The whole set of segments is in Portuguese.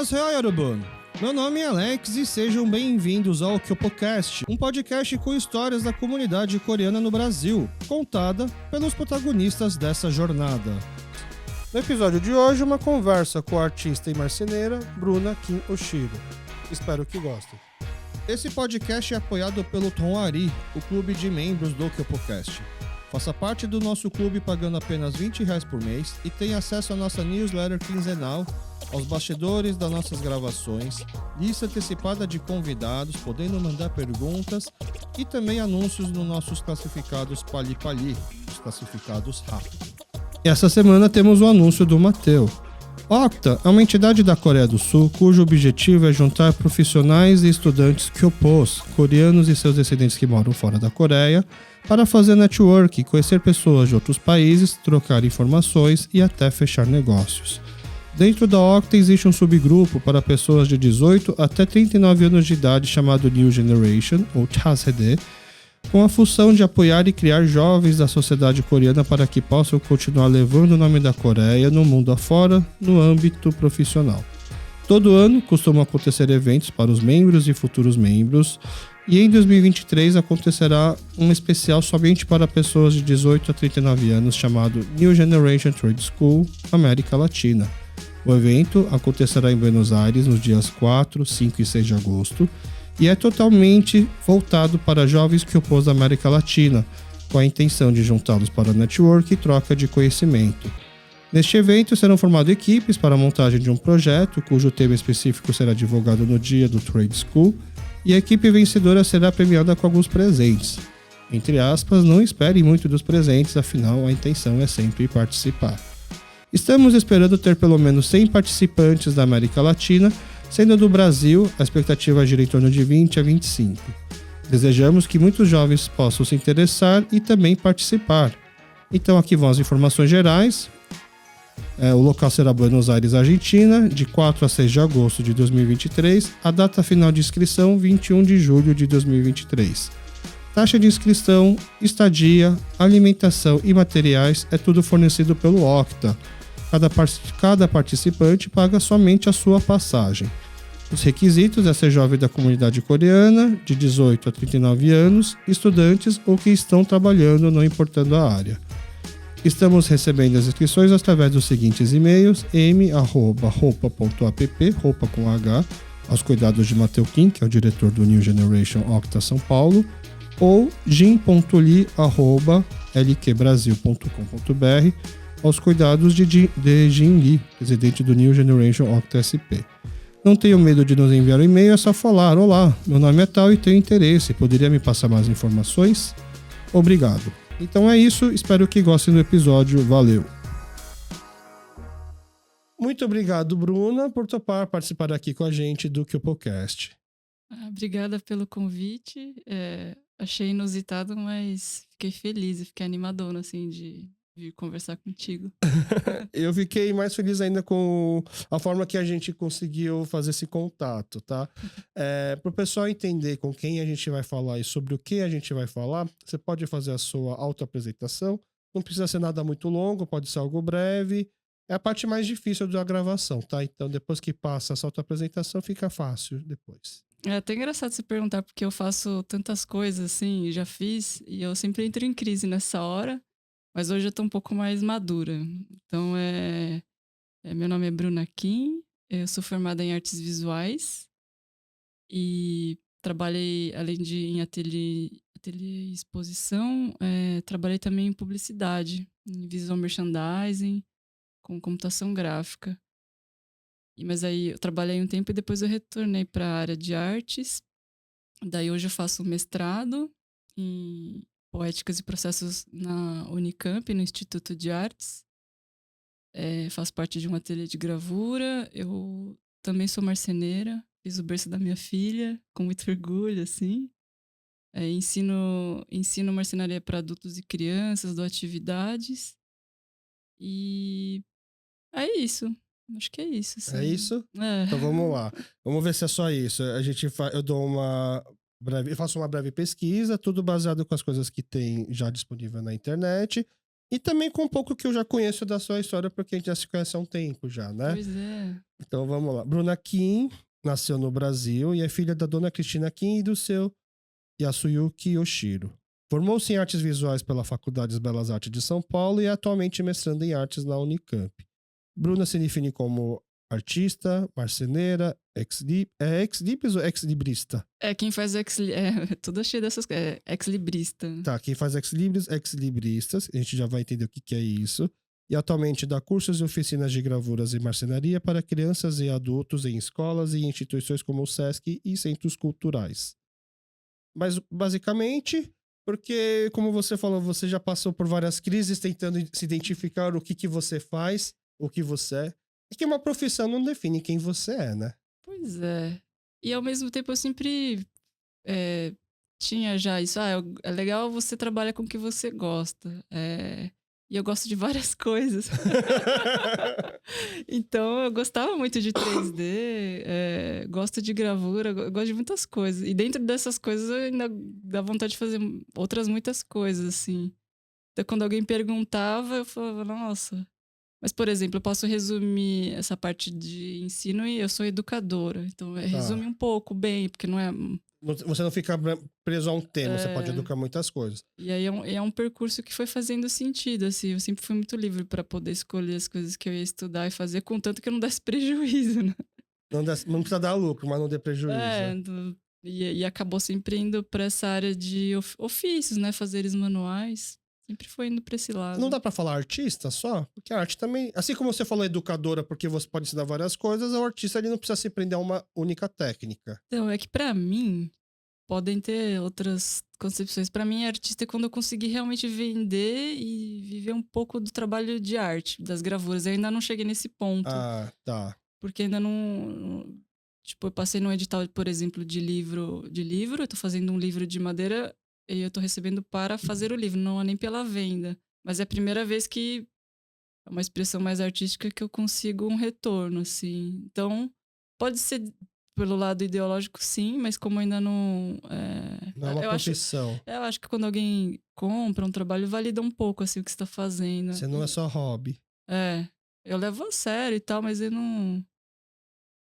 Annyeonghaseyo, Yorobun! Meu nome é Alex e sejam bem-vindos ao KyopoCast, um podcast com histórias da comunidade coreana no Brasil, contada pelos protagonistas dessa jornada. No episódio de hoje, uma conversa com a artista e marceneira Bruna Kim Oshiro. Espero que gostem. Esse podcast é apoiado pelo Tonari, o clube de membros do KyopoCast. Faça parte do nosso clube pagando apenas R$20 por mês e tenha acesso à nossa newsletter quinzenal, aos bastidores das nossas gravações, lista antecipada de convidados, podendo mandar perguntas e também anúncios nos nossos classificados Pali Pali, os classificados rápidos. E essa semana temos o anúncio do Mateu. Octa é uma entidade da Coreia do Sul cujo objetivo é juntar profissionais e estudantes Kyopos, coreanos e seus descendentes que moram fora da Coreia, para fazer network, conhecer pessoas de outros países, trocar informações e até fechar negócios. Dentro da Octa existe um subgrupo para pessoas de 18 até 39 anos de idade chamado New Generation, ou Chasede, com a função de apoiar e criar jovens da sociedade coreana para que possam continuar levando o nome da Coreia no mundo afora, no âmbito profissional. Todo ano costumam acontecer eventos para os membros e futuros membros, e em 2023 acontecerá um especial somente para pessoas de 18 a 39 anos chamado New Generation Trade School América Latina. O evento acontecerá em Buenos Aires nos dias 4, 5 e 6 de agosto e é totalmente voltado para jovens Kyopos da América Latina, com a intenção de juntá-los para network e troca de conhecimento. Neste evento serão formadas equipes para a montagem de um projeto, cujo tema específico será divulgado no dia do Trade School, e a equipe vencedora será premiada com alguns presentes. Entre aspas, não espere muito dos presentes, afinal a intenção é sempre participar. Estamos esperando ter pelo menos 100 participantes da América Latina, sendo do Brasil a expectativa gira em torno de 20 a 25. Desejamos que muitos jovens possam se interessar e também participar. Então aqui vão as informações gerais. O local será Buenos Aires, Argentina, de 4 a 6 de agosto de 2023. A data final de inscrição, 21 de julho de 2023. Taxa de inscrição, estadia, alimentação e materiais é tudo fornecido pelo Octa. Cada participante paga somente a sua passagem. Os requisitos é ser jovem da comunidade coreana, de 18 a 39 anos, estudantes ou que estão trabalhando, não importando a área. Estamos recebendo as inscrições através dos seguintes e-mails: m@roupa.app, roupa com H, aos cuidados de Mateu Kim, que é o diretor do New Generation Octa São Paulo, ou jin.li@lqbrasil.com.br, aos cuidados de Jin Lee, presidente do New Generation Octa SP. Não tenham medo de nos enviar um e-mail, é só falar: olá, meu nome é tal e tenho interesse, poderia me passar mais informações? Obrigado. Então é isso, espero que gostem do episódio, valeu! Muito obrigado, Bruna, por topar participar aqui com a gente do KyopoCast. Obrigada pelo convite, achei inusitado, mas fiquei feliz e fiquei animadona, assim, de vir conversar contigo. Eu fiquei mais feliz ainda com a forma que a gente conseguiu fazer esse contato, tá? Para o pessoal entender com quem a gente vai falar e sobre o que a gente vai falar, você pode fazer a sua autoapresentação. Não precisa ser nada muito longo, pode ser algo breve. É a parte mais difícil da gravação, tá? Então, depois que passa essa autoapresentação, fica fácil depois. É até engraçado você perguntar, porque eu faço tantas coisas, assim, já fiz, e eu sempre entro em crise nessa hora. Mas hoje eu tô um pouco mais madura. Então, meu nome é Bruna Kim, eu sou formada em artes visuais e trabalhei, além de em ateliê e exposição, trabalhei também em publicidade, em visual merchandising, com computação gráfica. Mas aí eu trabalhei um tempo e depois eu retornei para a área de artes. Daí hoje eu faço mestrado em Poéticas e Processos na Unicamp, no Instituto de Artes. Faço parte de um ateliê de gravura. Eu também sou marceneira, fiz o berço da minha filha, com muito orgulho, assim. Ensino marcenaria para adultos e crianças, dou atividades. E é isso. Acho que é isso. Assim. É isso? Então vamos lá. Vamos ver se é só isso. Eu faço uma breve pesquisa, tudo baseado com as coisas que tem já disponível na internet. E também com um pouco que eu já conheço da sua história, porque a gente já se conhece há um tempo já, né? Pois é. Então vamos lá. Bruna Kim nasceu no Brasil e é filha da dona Cristina Kim e do seu Yasuyuki Yoshiro. Formou-se em artes visuais pela Faculdade de Belas Artes de São Paulo e é atualmente mestrando em artes na Unicamp. Bruna se define como artista, marceneira, ex-libris ou ex-librista? Quem faz tudo cheio dessas coisas. Ex-librista. Tá, quem faz ex-libris, ex-libristas, a gente já vai entender o que é isso. E atualmente dá cursos e oficinas de gravuras e marcenaria para crianças e adultos em escolas e instituições como o SESC e centros culturais. Mas, basicamente, porque, como você falou, você já passou por várias crises tentando se identificar o que você faz, o que você é. E que uma profissão não define quem você é, né? Pois é. E ao mesmo tempo eu sempre tinha já isso. É legal você trabalhar com o que você gosta. E eu gosto de várias coisas. Então eu gostava muito de 3D, gosto de gravura, gosto de muitas coisas. E dentro dessas coisas eu ainda dá vontade de fazer outras muitas coisas, assim. Então quando alguém perguntava, eu falava, nossa. Mas, por exemplo, eu posso resumir essa parte de ensino e eu sou educadora. Então, resume um pouco bem, porque não é. Você não fica preso a um tema, você pode educar muitas coisas. E aí é um percurso que foi fazendo sentido, assim. Eu sempre fui muito livre para poder escolher as coisas que eu ia estudar e fazer, contanto que eu não desse prejuízo, né? Não precisa dar lucro, mas não dê prejuízo. E acabou sempre indo para essa área de ofícios, né? Fazeres manuais. Sempre foi indo pra esse lado. Não dá pra falar artista só? Porque a arte também... Assim como você falou educadora, porque você pode ensinar várias coisas, o artista ele não precisa se prender a uma única técnica. Então, é que pra mim, podem ter outras concepções. Pra mim, artista é quando eu conseguir realmente vender e viver um pouco do trabalho de arte, das gravuras. Eu ainda não cheguei nesse ponto. Ah, tá. Porque ainda não... Tipo, eu passei num edital, por exemplo, de livro. Eu tô fazendo um livro de madeira... E eu tô recebendo para fazer o livro, não é nem pela venda. Mas é a primeira vez que é uma expressão mais artística que eu consigo um retorno, assim. Então, pode ser pelo lado ideológico, sim, mas como ainda não... Não é uma profissão. Eu acho que quando alguém compra um trabalho, valida um pouco, assim, o que você tá fazendo. Você não é só hobby. Eu levo a sério e tal, mas eu não...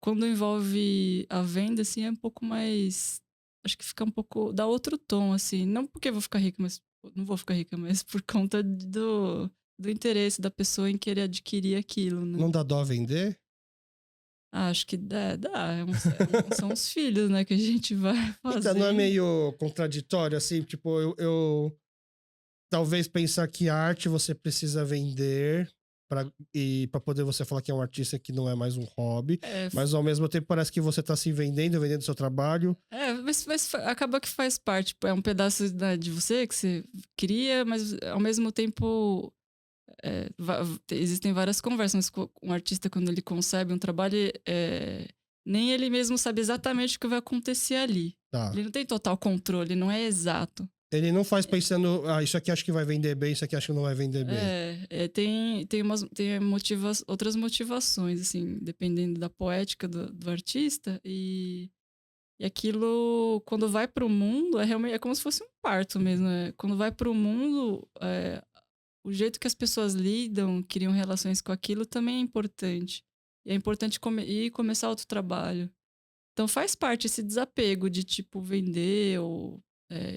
Quando envolve a venda, assim, é um pouco mais... Acho que fica um pouco... Dá outro tom, assim. Não porque eu vou ficar rica, mas... Não vou ficar rica, mas por conta do interesse da pessoa em querer adquirir aquilo, né? Não dá dó vender? Acho que dá. São os filhos, né, que a gente vai fazer. Então, não é meio contraditório, assim? Tipo, eu talvez pensar que arte você precisa vender... pra poder você falar que é um artista que não é mais um hobby, mas ao mesmo tempo parece que você tá se vendendo seu trabalho. Mas acaba que faz parte, tipo, é um pedaço de você que você cria, mas ao mesmo tempo existem várias conversas, mas um artista quando ele concebe um trabalho, nem ele mesmo sabe exatamente o que vai acontecer ali. Tá. Ele não tem total controle, não é exato. Ele não faz pensando, isso aqui acho que vai vender bem, isso aqui acho que não vai vender bem. Tem outras motivações, assim, dependendo da poética do artista. E aquilo, quando vai pro mundo, é como se fosse um parto mesmo. Quando vai pro mundo, o jeito que as pessoas lidam, criam relações com aquilo também é importante. E é importante começar outro trabalho. Então faz parte esse desapego de, tipo, vender ou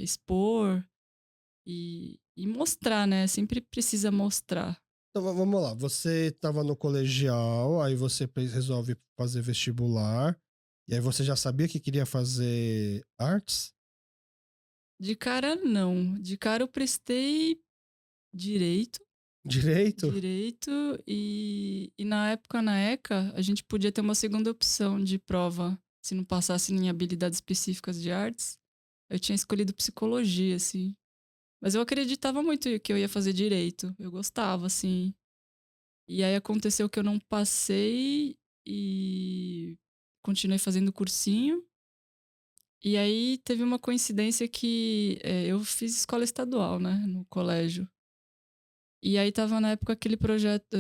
expor e mostrar, né? Sempre precisa mostrar. Então vamos lá, você estava no colegial, aí você resolve fazer vestibular, e aí você já sabia que queria fazer artes? De cara, não. De cara eu prestei direito. Direito? Direito e na época, na ECA, a gente podia ter uma segunda opção de prova se não passasse em habilidades específicas de artes. Eu tinha escolhido psicologia, assim. Mas eu acreditava muito que eu ia fazer direito. Eu gostava, assim. E aí aconteceu que eu não passei e continuei fazendo cursinho. E aí teve uma coincidência que eu fiz escola estadual, né, no colégio. E aí tava na época aquele projeto,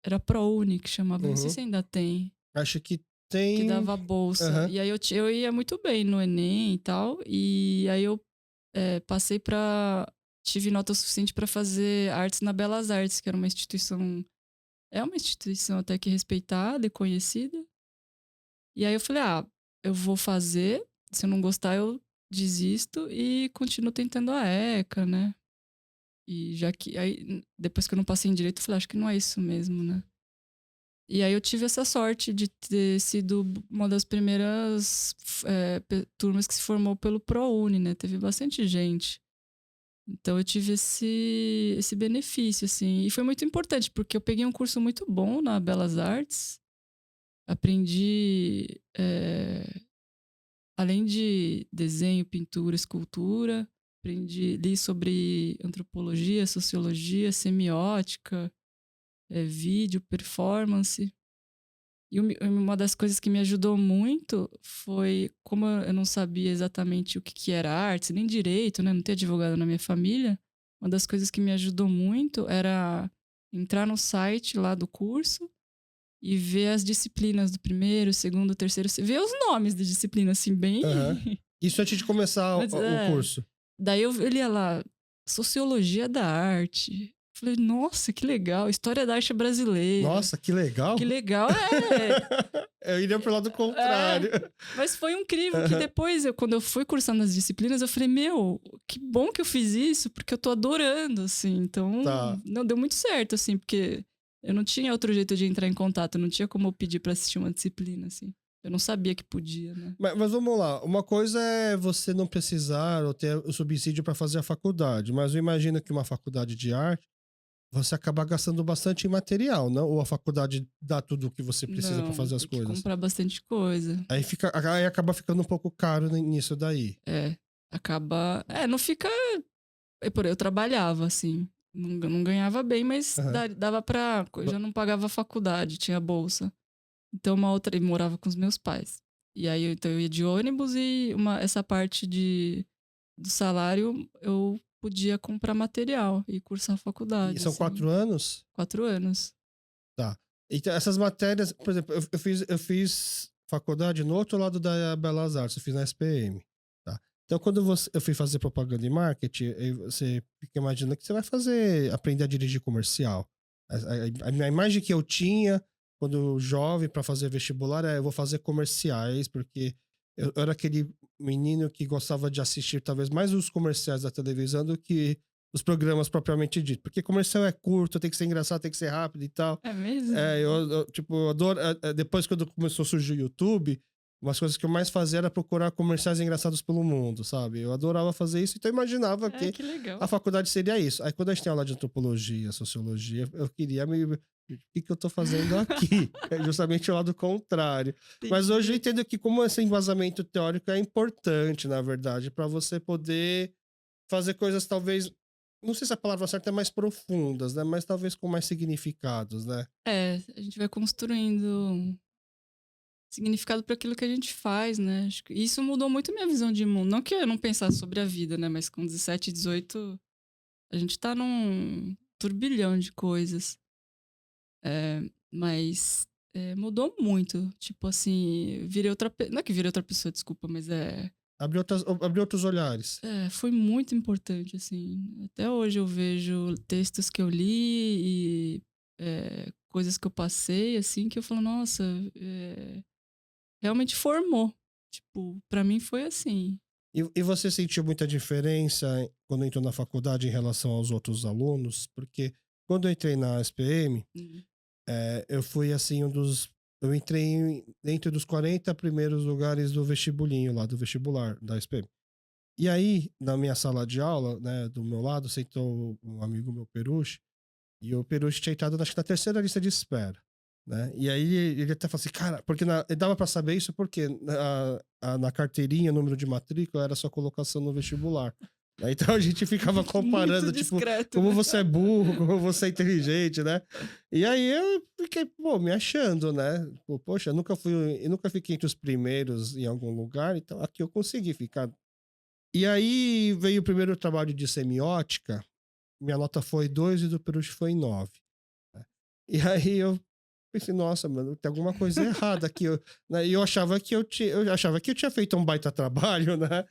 era ProUni que chamava, não sei se ainda tem. Acho que tem. Que dava bolsa. E aí eu ia muito bem no Enem e tal. E aí eu passei pra tive nota suficiente para fazer artes na Belas Artes, que era uma instituição... É uma instituição até que respeitada e conhecida. E aí eu falei, eu vou fazer. Se eu não gostar, eu desisto e continuo tentando a ECA, né? E já que... Aí, depois que eu não passei em direito, eu falei, acho que não é isso mesmo, né? E aí eu tive essa sorte de ter sido uma das primeiras turmas que se formou pelo ProUni, né? Teve bastante gente. Então eu tive esse benefício, assim. E foi muito importante, porque eu peguei um curso muito bom na Belas Artes. Aprendi, além de desenho, pintura, escultura, li sobre antropologia, sociologia, semiótica, vídeo, performance. E uma das coisas que me ajudou muito foi, como eu não sabia exatamente o que era arte, nem direito, né? Não ter advogado na minha família. Uma das coisas que me ajudou muito era entrar no site lá do curso e ver as disciplinas do primeiro, segundo, terceiro... Ver os nomes da disciplina, assim, bem... Isso antes de começar o curso. Daí eu lia lá, Sociologia da Arte... Falei, nossa, que legal. História da arte brasileira. Nossa, que legal. Que legal, Eu iria pro lado contrário. Mas foi incrível que depois, quando eu fui cursando as disciplinas, eu falei, que bom que eu fiz isso, porque eu tô adorando, assim. Então, não deu muito certo, assim, porque eu não tinha outro jeito de entrar em contato. Não tinha como eu pedir pra assistir uma disciplina, assim. Eu não sabia que podia, né? Mas vamos lá. Uma coisa é você não precisar ou ter o subsídio para fazer a faculdade. Mas eu imagino que uma faculdade de arte você acaba gastando bastante em material, não? Ou a faculdade dá tudo o que você precisa para fazer as coisas? Tem que comprar bastante coisa. Aí acaba ficando um pouco caro nisso daí. Acaba... não fica... Eu trabalhava, assim. Não ganhava bem, mas dava pra... Eu já não pagava a faculdade, tinha bolsa. Então, eu morava com os meus pais. E aí, então, eu ia de ônibus e essa parte do salário, eu podia comprar material e cursar a faculdade. E são 4 anos? 4 anos. Tá. Então, essas matérias, por exemplo, eu fiz faculdade no outro lado da Belas Artes, eu fiz na SPM. Tá? Então, quando eu fui fazer propaganda e marketing, você fica imaginando que você vai aprender a dirigir comercial. A imagem que eu tinha quando jovem para fazer vestibular eu vou fazer comerciais, porque eu era aquele menino que gostava de assistir talvez mais os comerciais da televisão do que os programas propriamente dito. Porque comercial é curto, tem que ser engraçado, tem que ser rápido e tal. É mesmo? Eu adoro... Depois, quando começou a surgir o YouTube, umas coisas que eu mais fazia era procurar comerciais engraçados pelo mundo, sabe? Eu adorava fazer isso, então eu imaginava que a faculdade seria isso. Aí quando a gente tem aula de antropologia, sociologia, eu queria o que eu tô fazendo aqui? É justamente o lado contrário. Mas hoje eu entendo que como esse embasamento teórico é importante, na verdade, para você poder fazer coisas talvez... Não sei se a palavra certa é mais profundas, né? Mas talvez com mais significados, né? A gente vai construindo significado para aquilo que a gente faz, né? Acho que isso mudou muito minha visão de mundo. Não que eu não pensasse sobre a vida, né? Mas com 17, 18, a gente tá num turbilhão de coisas. Mas mudou muito. Tipo assim, não é que virei outra pessoa, desculpa, mas Abriu outros olhares. Foi muito importante, assim. Até hoje eu vejo textos que eu li e coisas que eu passei, assim, que eu falo, nossa, realmente formou. Tipo, pra mim foi assim. E você sentiu muita diferença quando entrou na faculdade em relação aos outros alunos? Porque quando eu entrei na SPM, eu fui, assim, eu entrei dentro dos 40 primeiros lugares do vestibulinho lá, do vestibular da SPM. E aí, na minha sala de aula, né, do meu lado, sentou um amigo meu, Peruche, e o Peruche tinha entrado, acho que na 3ª lista de espera, né? E aí ele até falou assim, cara, porque dava pra saber isso porque na carteirinha, o número de matrícula era sua colocação no vestibular. Então a gente ficava comparando, tipo, como você é burro, como você é inteligente, né? E aí eu fiquei, me achando, né? Poxa, eu nunca fiquei entre os primeiros em algum lugar, então aqui eu consegui ficar. E aí veio o primeiro trabalho de semiótica, minha nota foi 2 e do Peruche foi 9. Né? E aí eu pensei, nossa, mano, tem alguma coisa errada aqui. E eu achava que eu tinha feito um baita trabalho, né?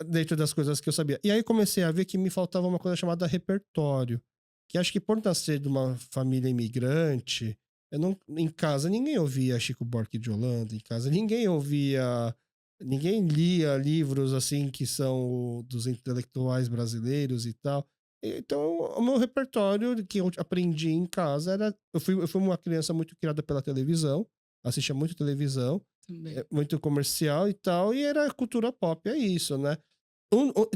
dentro das coisas que eu sabia. E aí comecei a ver que me faltava uma coisa chamada repertório. Que acho que por nascer de uma família imigrante, eu não, em casa ninguém ouvia Chico Buarque de Holanda, em casa ninguém ouvia, ninguém lia livros assim que são dos intelectuais brasileiros e tal. Então, o meu repertório que eu aprendi em casa era. Eu fui uma criança muito criada pela televisão, assistia muito televisão, Também. muito comercial e tal, e era cultura pop, é isso, né?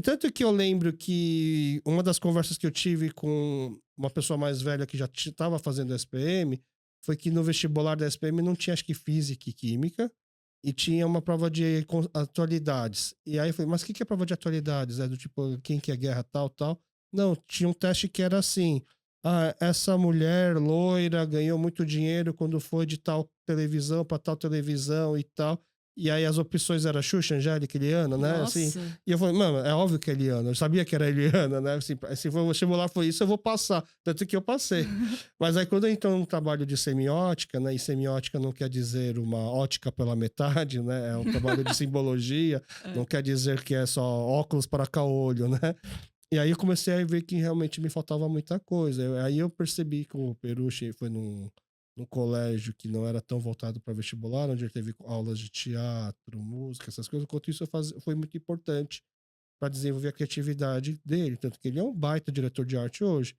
Tanto que eu lembro que uma das conversas que eu tive com uma pessoa mais velha que já estava fazendo SPM foi que no vestibular da SPM não tinha, acho que, física e química, e tinha uma prova de atualidades. E aí eu falei, mas o que é prova de atualidades? É do tipo, quem que é guerra, tal, tal? Não, tinha um teste que era assim, essa mulher loira ganhou muito dinheiro quando foi de tal televisão para tal televisão e tal. E aí as opções eram Xuxa, Angélica, Eliana, né? Assim, Nossa. e eu falei, mano, é óbvio que é Eliana. Eu sabia que era Eliana, né? Assim, se for o vestibular foi isso, eu vou passar. Tanto que eu passei. Mas aí quando eu entro num trabalho de semiótica, né? E semiótica não quer dizer uma ótica pela metade, né? É um trabalho de simbologia. Não quer dizer que é só óculos para caolho, né? E aí eu comecei a ver que realmente me faltava muita coisa. Aí eu percebi que o Peruche foi num colégio que não era tão voltado para vestibular, onde ele teve aulas de teatro, música, essas coisas. Enquanto isso, foi muito importante para desenvolver a criatividade dele. Tanto que ele é um baita diretor de arte hoje.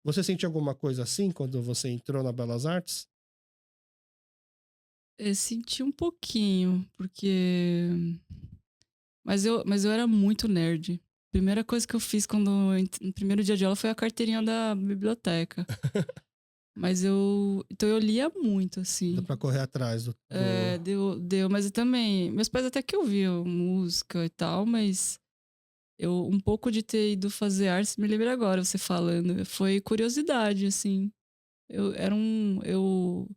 Você sente alguma coisa assim quando você entrou na Belas Artes? Eu senti um pouquinho, porque. Mas eu era muito nerd. Primeira coisa que eu fiz no primeiro dia de aula foi a carteirinha da biblioteca. Mas eu. Então eu lia muito, Dá assim. para correr atrás do... Deu. Mas eu também. Meus pais até que ouviam música e tal, mas um pouco de ter ido fazer artes, me lembra agora, você falando. Foi curiosidade, assim. Eu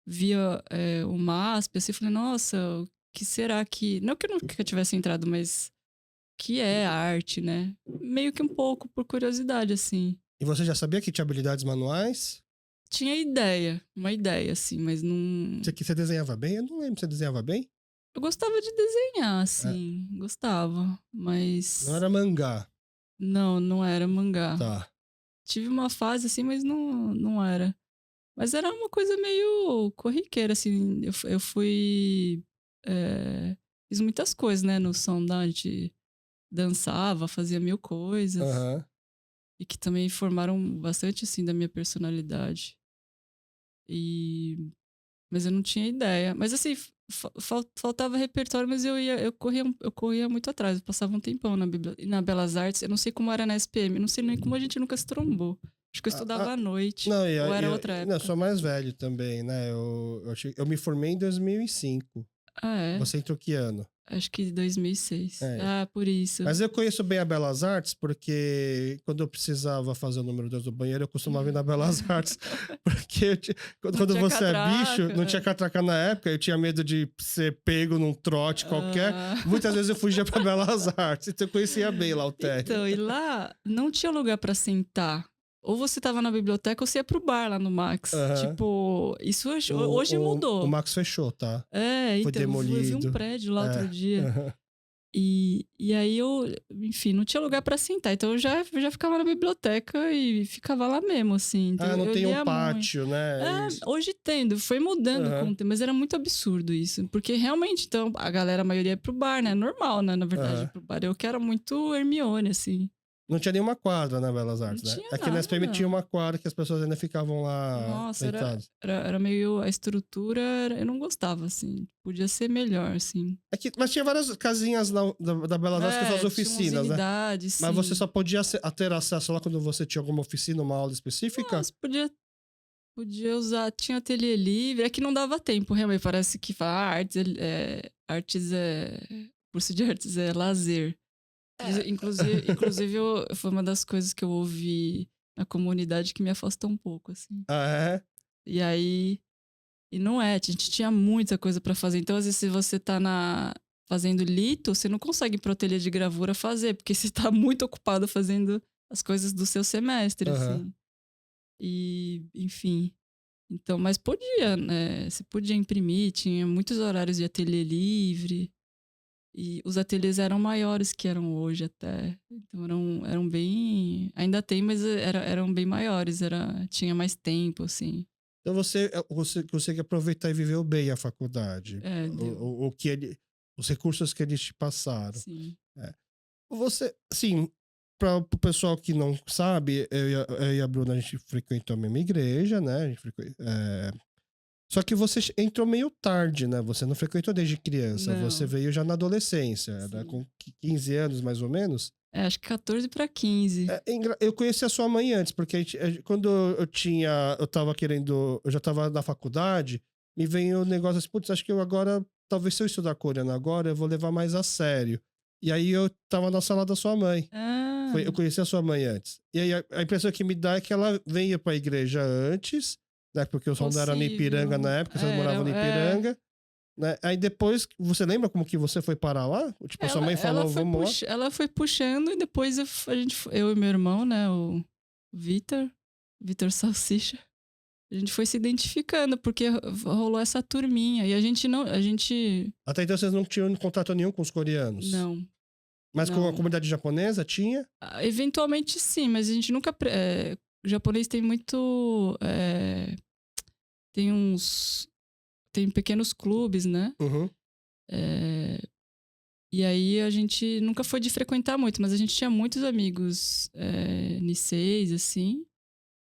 via o MASP, assim, falei, nossa, o que será que. Não que eu nunca tivesse entrado, mas que é arte, né? Meio que um pouco por curiosidade, assim. E você já sabia que tinha habilidades manuais? Tinha uma ideia, assim, mas não. Você desenhava bem? Eu não lembro se você desenhava bem. Eu gostava de desenhar, É, assim, gostava, não mas era mangá. não era mangá. Tá. Tive uma fase assim, mas não era. Mas era uma coisa meio corriqueira, assim. Eu fui. Fiz muitas coisas, né? No som a gente dançava, fazia mil coisas. Aham. E que também formaram bastante, assim, da minha personalidade. E... Mas eu não tinha ideia. Mas, assim, faltava repertório, mas eu corria muito atrás. Eu passava um tempão na Belas Artes. Eu não sei como era na SPM. Eu não sei nem como a gente nunca se trombou. Acho que eu Ah, estudava à noite. não, Ou era outra não, eu época. sou mais velho também, né? Eu me formei em 2005. Ah, é? Você entrou que ano? Acho que 2006. É. Ah, por isso. Mas eu conheço bem a Belas Artes porque quando eu precisava fazer o número 2 do banheiro, eu costumava ir na Belas Artes. Porque quando tinha você catraca, é bicho, não tinha catraca na época, eu tinha medo de ser pego num trote qualquer. Muitas vezes eu fugia pra Belas Artes, então eu conhecia bem lá o térreo. Então, e lá não tinha lugar pra sentar. Ou você tava na biblioteca ou você ia pro bar lá no Max. Tipo, isso hoje mudou. O Max fechou, tá? Foi então, demolido. Eu vi um prédio lá outro dia. E aí enfim, não tinha lugar pra sentar. Então eu já ficava na biblioteca e ficava lá mesmo, assim. Então, não eu tem lia um pátio, muito. né? Hoje tendo, foi mudando com o tempo, mas era muito absurdo isso. Porque realmente, então, a maioria ia pro bar, né? Normal, né? Na verdade, pro bar. Eu que era muito Hermione, assim. Não tinha nenhuma quadra na Belas Artes, Não né? tinha Aqui na SPM nada. tinha uma quadra que as pessoas ainda ficavam lá Nossa, sentadas. era meio. A estrutura, eu não gostava, assim. Podia ser melhor, assim. Mas tinha várias casinhas da Belas Artes que são as oficinas, né? Unidades, Mas sim. você só podia ter acesso lá quando você tinha alguma oficina, uma aula específica? Mas podia usar. Tinha ateliê livre. É que não dava tempo, realmente. Parece que curso de artes é lazer. Inclusive foi uma das coisas que eu ouvi na comunidade que me afastou um pouco, assim. Ah, é? E aí. E não é, a gente tinha muita coisa pra fazer. Então, às vezes, se você tá fazendo lito, você não consegue ir pro ateliê de gravura fazer, porque você tá muito ocupado fazendo as coisas do seu semestre, assim. E, enfim. Então, mas podia, né? Você podia imprimir, tinha muitos horários de ateliê livre. E os ateliês eram maiores que eram hoje até. Então eram bem... Ainda tem, mas eram bem maiores. Tinha mais tempo, assim. Então você consegue aproveitar e viveu bem a faculdade. Deu. Os recursos que eles te passaram. Sim. Você, assim, para o pessoal que não sabe, eu e a Bruna, a gente frequentou a mesma igreja, né? Só que você entrou meio tarde, né? Você não frequentou desde criança. Não. Você veio já na adolescência, né? Com 15 anos, mais ou menos. Acho que 14 para 15. Eu conheci a sua mãe antes, porque quando eu já tava na faculdade, me veio o negócio assim, putz, acho que eu agora, talvez se eu estudar coreano agora, eu vou levar mais a sério. E aí eu tava na sala da sua mãe. Eu conheci a sua mãe antes. E aí a impressão que me dá é que ela veio pra igreja antes, né? Porque o som não era no Ipiranga na época, você morava no Ipiranga. Né? Aí depois, você lembra como que você foi parar lá? Tipo, sua mãe falou, vamos lá. Ela foi puxando e depois eu e meu irmão, né? O Vitor Salsicha. A gente foi se identificando, porque rolou essa turminha. E a gente não... Até então vocês não tinham contato nenhum com os coreanos? Não. Mas com a comunidade japonesa tinha? Eventualmente sim, mas a gente nunca... O japonês tem muito... Tem pequenos clubes, né? Uhum. E aí a gente nunca foi de frequentar muito, mas a gente tinha muitos amigos niceis, assim.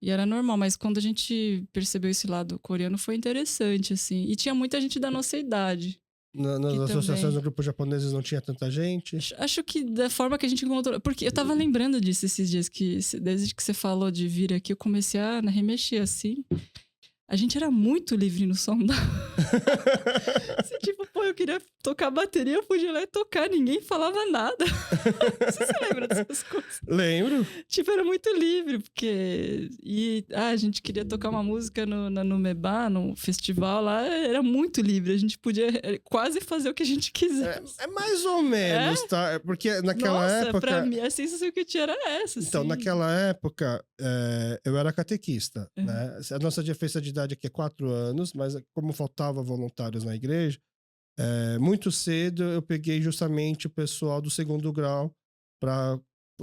E era normal, mas quando a gente percebeu esse lado coreano foi interessante, assim. E tinha muita gente da nossa idade. Nas associações do grupo japoneses não tinha tanta gente? Acho que da forma que a gente encontrou... Porque eu tava lembrando disso esses dias, que desde que você falou de vir aqui, eu comecei a remexer, assim. A gente era muito livre no som da... Assim, tipo, eu queria tocar bateria, eu podia ir lá e tocar, ninguém falava nada. Não sei se você lembra dessas coisas. Lembro. Tipo, era muito livre, porque... a gente queria tocar uma música no Meba, no festival lá, era muito livre. A gente podia quase fazer o que a gente quisesse. É mais ou menos, tá? Porque naquela época... pra mim, a sensação que eu tinha era essa, Então, assim. naquela época, eu era catequista, né? A nossa diferença de idade aqui é 4 anos, mas como faltava voluntários na igreja, muito cedo eu peguei justamente o pessoal do 2º grau para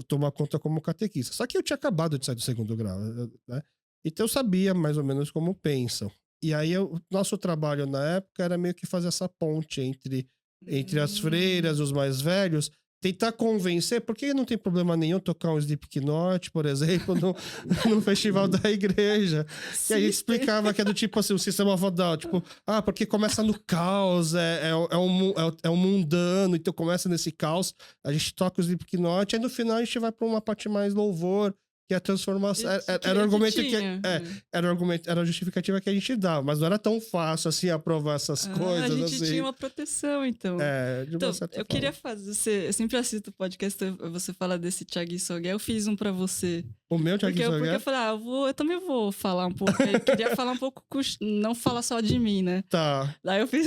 tomar conta como catequista. Só que eu tinha acabado de sair do 2º grau, né? Então eu sabia mais ou menos como pensam. E aí o nosso trabalho na época era meio que fazer essa ponte entre as freiras, os mais velhos, tentar convencer, porque não tem problema nenhum tocar um Slipknot, por exemplo, no festival da igreja. Sim. E aí a gente explicava que é do tipo assim, o sistema vodal, tipo, porque começa no caos, é um mundano, então começa nesse caos, a gente toca o Slipknot, aí no final a gente vai pra uma parte mais louvor, que a transformação... Era o argumento era a justificativa que a gente dava, mas não era tão fácil, assim, aprovar essas coisas, a gente assim. tinha uma proteção, então. De uma certa forma. Queria fazer... Eu sempre assisto o podcast, você fala desse Thiago Sogué, eu fiz um pra você. O meu Thiago Sogué? Porque eu falei, eu também vou falar um pouco. Eu queria falar um pouco, não falar só de mim, né? Tá. Daí eu fiz...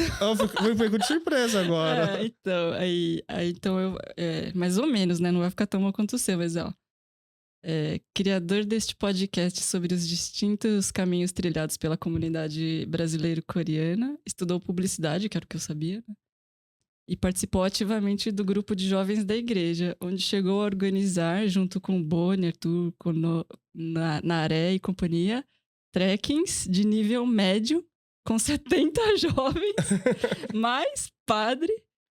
Fui pego de surpresa agora. Então eu... mais ou menos, né? Não vai ficar tão bom quanto o seu, mas ó. Criador deste podcast sobre os distintos caminhos trilhados pela comunidade brasileiro-coreana, estudou publicidade, que era o que eu sabia, né? E participou ativamente do grupo de jovens da igreja, onde chegou a organizar, junto com Boni, Arthur, Naré e companhia, trekkings de nível médio, com 70 jovens, mais padre,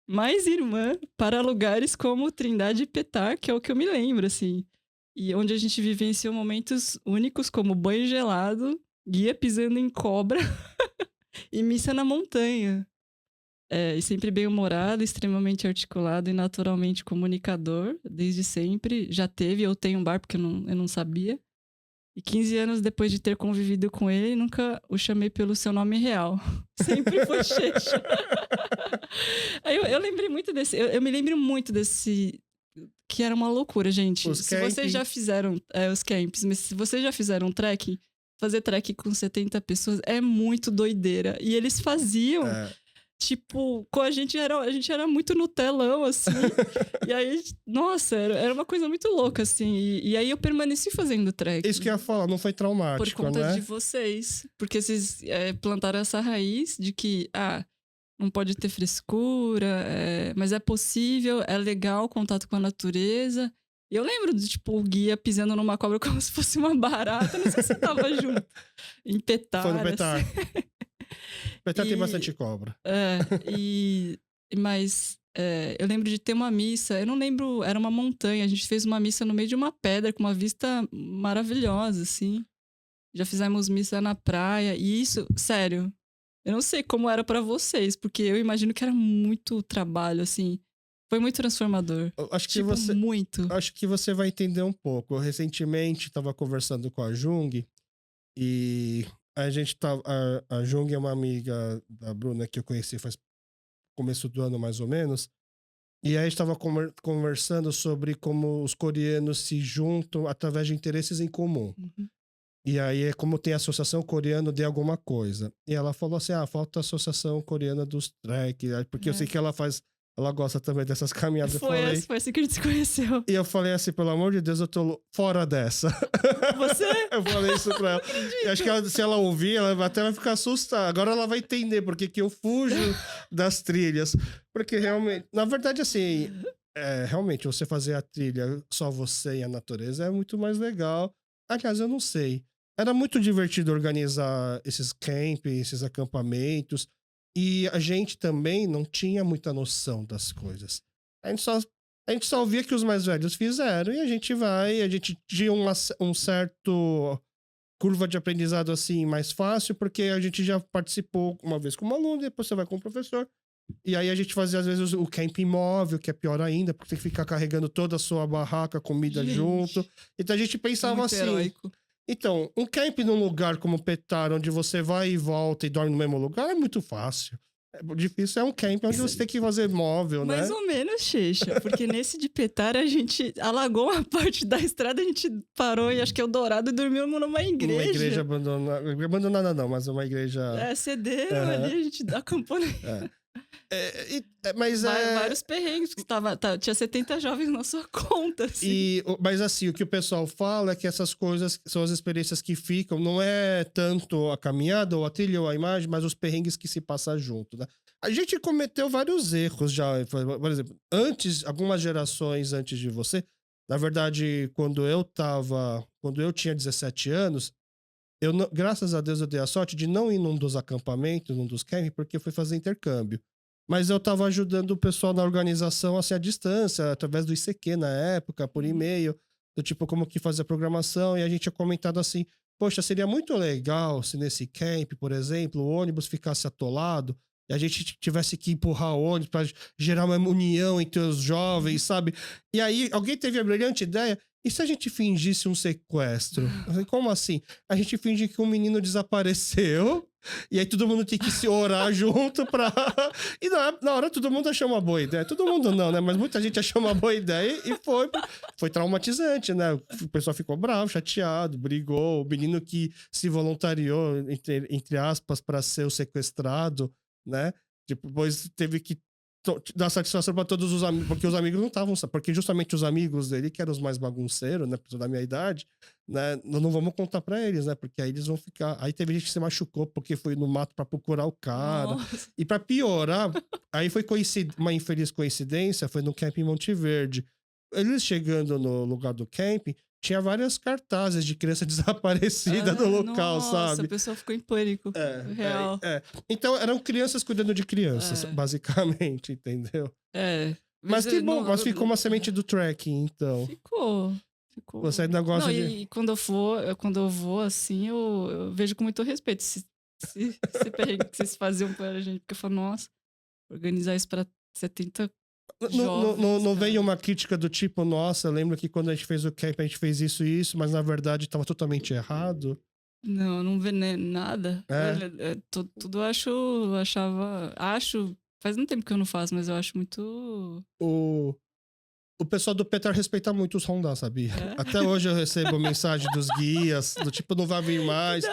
mais irmã, para lugares como Trindade e Petar, que é o que eu me lembro, assim. E onde a gente vivenciou momentos únicos como banho gelado, guia pisando em cobra e missa na montanha. E sempre bem-humorado, extremamente articulado e naturalmente comunicador, desde sempre. Já teve, eu tenho um bar porque eu não sabia. E 15 anos depois de ter convivido com ele, nunca o chamei pelo seu nome real. Sempre foi Checha. Eu lembrei muito desse... Eu me lembro muito desse... Que era uma loucura, gente. Vocês já fizeram os camps, mas se vocês já fizeram trekking, fazer trekking com 70 pessoas é muito doideira. E eles faziam, tipo, com a gente era muito no telão, assim. E aí, nossa, era uma coisa muito louca, assim. E aí eu permaneci fazendo trekking. Isso que eu ia falar, não foi traumático, por conta né? de vocês. Porque vocês plantaram essa raiz de que, não pode ter frescura, mas é possível, é legal o contato com a natureza. E eu lembro de, tipo, o guia pisando numa cobra como se fosse uma barata, não sei se você tava junto, em Foi no Petar, Petar. assim. Petar tem E, bastante cobra. mas eu lembro de ter uma missa, eu não lembro, era uma montanha, a gente fez uma missa no meio de uma pedra com uma vista maravilhosa, assim. Já fizemos missa na praia, e isso, sério, eu não sei como era pra vocês, porque eu imagino que era muito trabalho, assim. Foi muito transformador. Eu acho que Tipo, muito. acho que você vai entender um pouco. Eu recentemente estava conversando com a Jung e a gente tava. A Jung é uma amiga da Bruna que eu conheci faz começo do ano, mais ou menos. E aí a gente estava conversando sobre como os coreanos se juntam através de interesses em comum. Uhum. E aí é como tem a Associação Coreana de alguma coisa. E ela falou assim, falta a Associação Coreana dos Trek. Porque eu sei que ela gosta também dessas caminhadas. Foi assim que a gente se conheceu. E eu falei assim, pelo amor de Deus, eu tô fora dessa. Você? Eu falei isso pra ela. E acho que se ela ouvir, ela até vai ficar assustada. Agora ela vai entender porque que eu fujo das trilhas. Porque realmente, na verdade, assim, realmente, você fazer a trilha só você e a natureza é muito mais legal. Aliás, eu não sei. Era muito divertido organizar esses campings, esses acampamentos. E a gente também não tinha muita noção das coisas. A gente só via que os mais velhos fizeram e a gente tinha um certo curva de aprendizado assim mais fácil, porque a gente já participou uma vez como aluno, depois você vai como professor. E aí a gente fazia às vezes o camping móvel, que é pior ainda, porque tem que ficar carregando toda a sua barraca, comida junto. Então a gente pensava muito assim. Heróico. Então, um camping num lugar como Petar, onde você vai e volta e dorme no mesmo lugar, é muito fácil. O difícil é um camping onde você tem que fazer móvel, né? Mais ou menos, Checha, porque nesse de Petar a gente alagou uma parte da estrada, a gente parou e acho que é o Dourado e dormiu numa igreja. Uma igreja abandonada não, mas uma igreja... Cederam ali, a gente acampou. Mas vários perrengues, porque tinha 70 jovens na sua conta. Assim. Mas assim, o que o pessoal fala é que essas coisas são as experiências que ficam, não é tanto a caminhada ou a trilha ou a imagem, mas os perrengues que se passam junto, né? A gente cometeu vários erros já, por exemplo, algumas gerações antes de você, na verdade, quando eu tinha 17 anos, graças a Deus eu dei a sorte de não ir num dos acampamentos, num dos campings, porque eu fui fazer intercâmbio. Mas eu tava ajudando o pessoal na organização, assim, à distância, através do ICQ na época, por e-mail, do tipo, como que fazer a programação, e a gente tinha comentado assim, poxa, seria muito legal se nesse camp, por exemplo, o ônibus ficasse atolado, e a gente tivesse que empurrar o ônibus para gerar uma união entre os jovens, sabe? E aí, alguém teve a brilhante ideia, e se a gente fingisse um sequestro? Como assim? A gente finge que um menino desapareceu, e aí todo mundo tem que se orar junto pra... E na hora todo mundo achou uma boa ideia. Todo mundo não, né? Mas muita gente achou uma boa ideia e foi traumatizante, né? O pessoal ficou bravo, chateado, brigou. O menino que se voluntariou, entre aspas, pra ser o sequestrado, né? Depois teve que dar satisfação pra todos os amigos, porque os amigos não estavam... Porque justamente os amigos dele, que eram os mais bagunceiros, né? Pessoas da minha idade, né? Não vamos contar pra eles, né? Porque aí eles vão ficar... Aí teve gente que se machucou porque foi no mato pra procurar o cara. Nossa. E pra piorar, aí foi uma infeliz coincidência, foi no camping Monte Verde. Eles chegando no lugar do camping, tinha várias cartazes de criança desaparecida no local, sabe? Nossa, a pessoa ficou em pânico. Real. Então, eram crianças cuidando de crianças, basicamente, entendeu? Mas que bom, mas ficou uma semente do trekking, então. Ficou. Você ainda gosta de... E quando eu vou, assim, eu vejo com muito respeito esse perrengue que vocês faziam pra gente. Porque eu falo, nossa, organizar isso pra 70 jovens... Não veio uma crítica do tipo, nossa, lembro que quando a gente fez o camp, a gente fez isso e isso, mas na verdade estava totalmente errado? Não vê nada. Tudo acho... Faz um tempo que eu não faço, mas eu acho muito... O pessoal do Petar respeita muito os Honda, sabia? Até hoje eu recebo mensagem dos guias, do tipo, não vai vir mais.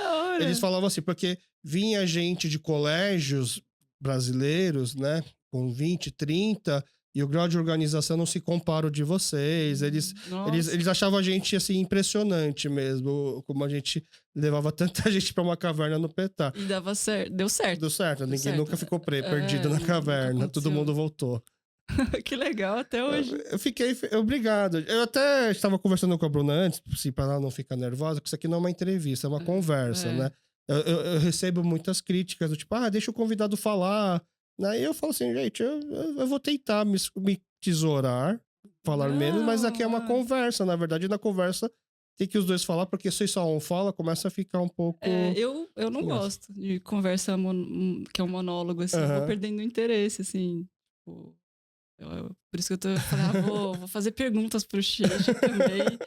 Eles falavam assim, porque vinha gente de colégios brasileiros, né? Com 20, 30, E o grau de organização não se compara ao de vocês. Eles Nossa. achavam a gente, assim, impressionante mesmo. Como a gente levava tanta gente pra uma caverna no Petar. E dava certo. Deu certo. Deu certo, Deu ninguém certo. nunca ficou perdido na Nunca caverna. Todo aconteceu. mundo voltou. Que legal, até hoje. Eu fiquei... Obrigado. Eu até estava conversando com a Bruna antes, assim, pra ela não ficar nervosa, que isso aqui não é uma entrevista, é uma conversa, né? Eu recebo muitas críticas do tipo, deixa o convidado falar. Aí eu falo assim, gente, eu vou tentar me tesourar, falar menos, mas aqui é uma conversa. Na verdade, na conversa tem que os dois falar, porque se só um fala, começa a ficar um pouco... Eu não gosto de conversa que é um monólogo, assim. Eu vou perdendo interesse, assim. Tipo, por isso que eu tô falando, vou fazer perguntas pro Xixi também.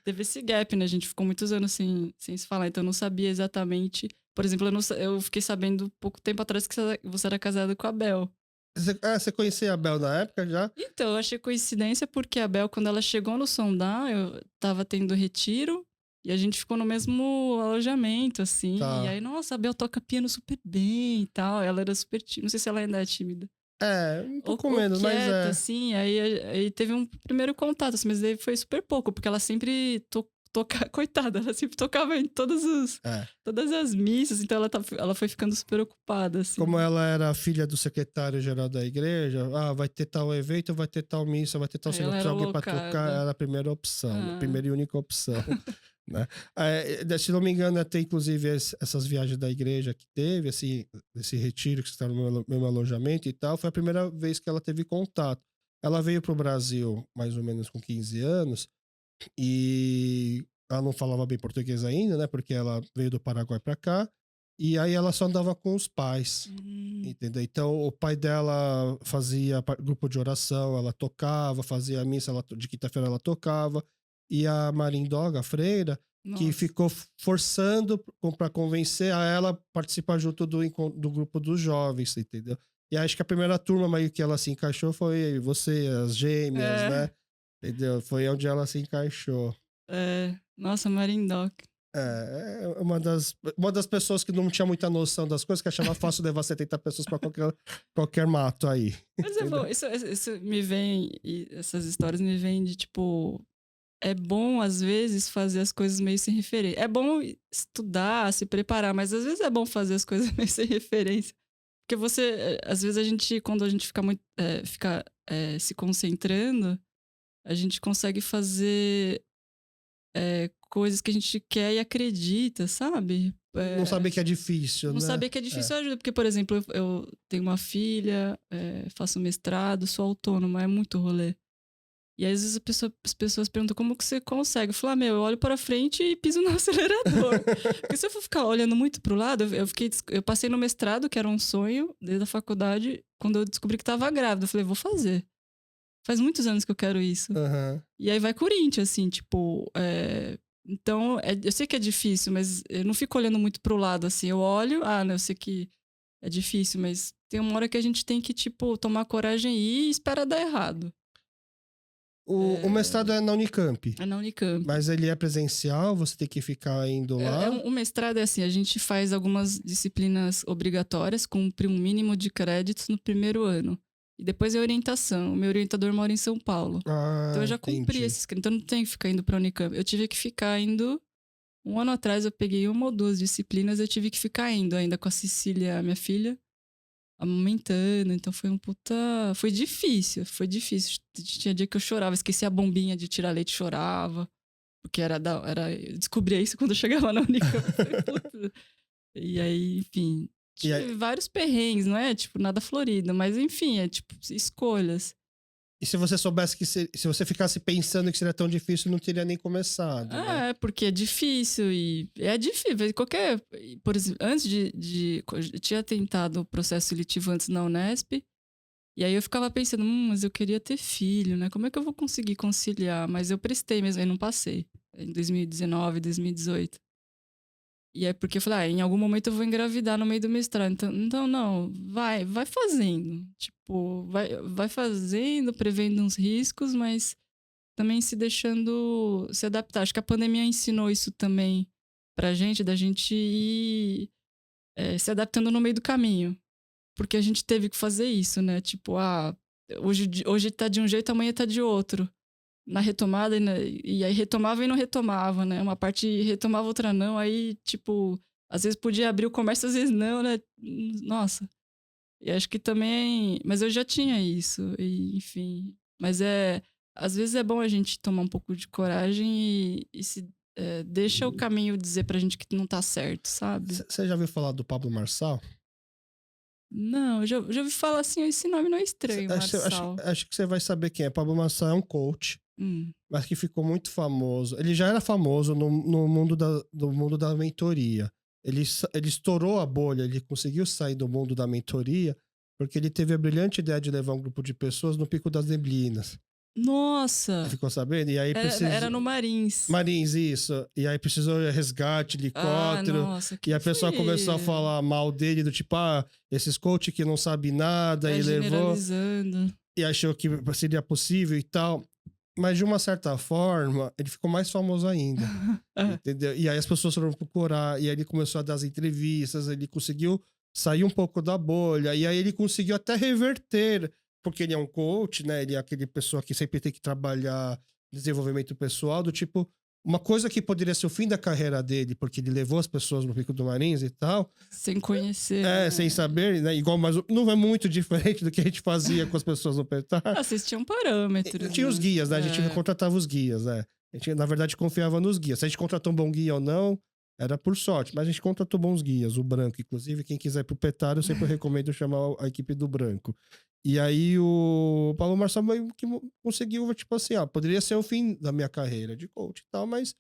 Teve esse gap, né? A gente ficou muitos anos sem se falar, então eu não sabia exatamente. Por exemplo, eu fiquei sabendo pouco tempo atrás que você era casado com a Bel. Você conhecia a Bel na época já? Então, eu achei coincidência porque a Bel, quando ela chegou no Sondar, eu tava tendo retiro e a gente ficou no mesmo alojamento, assim. Tá. E aí, nossa, a Bel toca piano super bem e tal. Ela era super tímida. Não sei se ela ainda é tímida. Um pouco Ou menos, quieta, mas é. assim. Aí teve um primeiro contato, assim, mas daí foi super pouco, porque ela sempre coitada, ela sempre tocava em todas as missas, então ela foi ficando super ocupada, assim. Como ela era filha do secretário-geral da igreja, vai ter tal evento, vai ter tal missa, vai ter tal alguém pra tocar, era a primeira opção, a primeira e única opção. Né? Se não me engano, até inclusive essas viagens da igreja que teve, assim, esse retiro que está no meu alojamento e tal, foi a primeira vez que ela teve contato. Ela veio pro Brasil mais ou menos com 15 anos e ela não falava bem português ainda, né? Porque ela veio do Paraguai para cá e aí ela só andava com os pais, entendeu? Então o pai dela fazia grupo de oração, ela tocava, fazia a missa, de quinta-feira ela tocava. E a Marindoga, a freira, que ficou forçando para convencer a ela participar junto do grupo dos jovens, entendeu? E acho que a primeira turma meio que ela se encaixou foi você, as gêmeas, né? Entendeu? Foi onde ela se encaixou. Nossa, Marindoca. Uma das pessoas que não tinha muita noção das coisas, que achava fácil levar 70 pessoas para qualquer mato aí. Mas é bom, isso me vem, essas histórias me vêm de tipo... É bom, às vezes, fazer as coisas meio sem referência. É bom estudar, se preparar, mas às vezes é bom fazer as coisas meio sem referência. Porque às vezes quando a gente fica muito, se concentrando, a gente consegue fazer coisas que a gente quer e acredita, sabe? Não saber que é difícil, não né? saber que é difícil ajuda. Porque, por exemplo, eu tenho uma filha, faço mestrado, sou autônoma, é muito rolê. E aí, às vezes as pessoas perguntam como que você consegue. Eu falo, eu olho para frente e piso no acelerador. Porque se eu for ficar olhando muito pro lado, eu passei no mestrado, que era um sonho, desde a faculdade, quando eu descobri que tava grávida. Eu falei, vou fazer. Faz muitos anos que eu quero isso. E aí vai Corinthians, assim, tipo... Então, eu sei que é difícil, mas eu não fico olhando muito pro lado, assim. Eu olho, eu sei que é difícil, mas tem uma hora que a gente tem que, tipo, tomar coragem e espera dar errado. O mestrado é na Unicamp. É na Unicamp. Mas ele é presencial? Você tem que ficar indo lá? O mestrado é assim, a gente faz algumas disciplinas obrigatórias, cumpre um mínimo de créditos no primeiro ano. E depois é orientação. O meu orientador mora em São Paulo. Então eu já cumpri esses créditos. Então não tenho que ficar indo pra Unicamp. Eu tive que ficar indo... Um ano atrás eu peguei 1 ou 2 disciplinas, eu tive que ficar indo ainda com a Cecília, minha filha, amamentando, então foi foi difícil. Tinha dia que eu chorava, esqueci a bombinha de tirar leite, chorava, porque eu descobri isso quando eu chegava na Unicamp. E aí, enfim, tive vários perrengues, não é tipo nada florido, mas enfim, é tipo escolhas. E se você soubesse que se você ficasse pensando que seria tão difícil, não teria nem começado, né? Porque é difícil e é difícil. Por exemplo, antes eu tinha tentado o processo seletivo antes na Unesp, e aí eu ficava pensando, mas eu queria ter filho, né? Como é que eu vou conseguir conciliar? Mas eu prestei mesmo, aí não passei. Em 2019, 2018. E é porque eu falei, em algum momento eu vou engravidar no meio do mestrado. Então não, vai fazendo. Tipo, vai fazendo, prevendo uns riscos, mas também se deixando se adaptar. Acho que a pandemia ensinou isso também pra gente, da gente ir se adaptando no meio do caminho. Porque a gente teve que fazer isso, né? Tipo, hoje tá de um jeito, amanhã tá de outro. Na retomada, e aí retomava e não retomava, né? Uma parte retomava, outra não. Aí, tipo, às vezes podia abrir o comércio, às vezes não, né? Nossa. E acho que também... Mas eu já tinha isso, e, enfim. Mas às vezes é bom a gente tomar um pouco de coragem e se deixa o caminho dizer pra gente que não tá certo, sabe? Você já ouviu falar do Pablo Marçal? Não, já ouvi falar assim, esse nome não é estranho, Marçal. Acho que você vai saber quem é. Pablo Marçal é um coach, mas que ficou muito famoso. Ele já era famoso no mundo da mentoria. Ele estourou a bolha, ele conseguiu sair do mundo da mentoria porque ele teve a brilhante ideia de levar um grupo de pessoas no Pico das Neblinas. Nossa! Você ficou sabendo? E aí Era no Marins. Marins, isso. E aí precisou de resgate, helicóptero. Nossa, e a pessoa começou a falar mal dele, do tipo, esses coach que não sabem nada, e levou. E achou que seria possível e tal. Mas de uma certa forma, ele ficou mais famoso ainda. Entendeu? E aí as pessoas foram procurar, e aí ele começou a dar as entrevistas, ele conseguiu sair um pouco da bolha, e aí ele conseguiu até reverter, porque ele é um coach, né? Ele é aquele pessoa que sempre tem que trabalhar desenvolvimento pessoal, do tipo, uma coisa que poderia ser o fim da carreira dele, porque ele levou as pessoas no Pico do Marins e tal. Sem conhecer. Sem saber, né? Igual, mas não é muito diferente do que a gente fazia com as pessoas no Petar. Vocês tinham parâmetros. Tinha os guias, né? A gente contratava os guias, né? A gente, na verdade, confiava nos guias. Se a gente contratou um bom guia ou não, era por sorte. Mas a gente contratou bons guias, o Branco, inclusive. Quem quiser ir pro Petar, eu sempre recomendo chamar a equipe do Branco. E aí o Paulo Marçal que conseguiu, tipo assim, poderia ser o fim da minha carreira de coach e tal, mas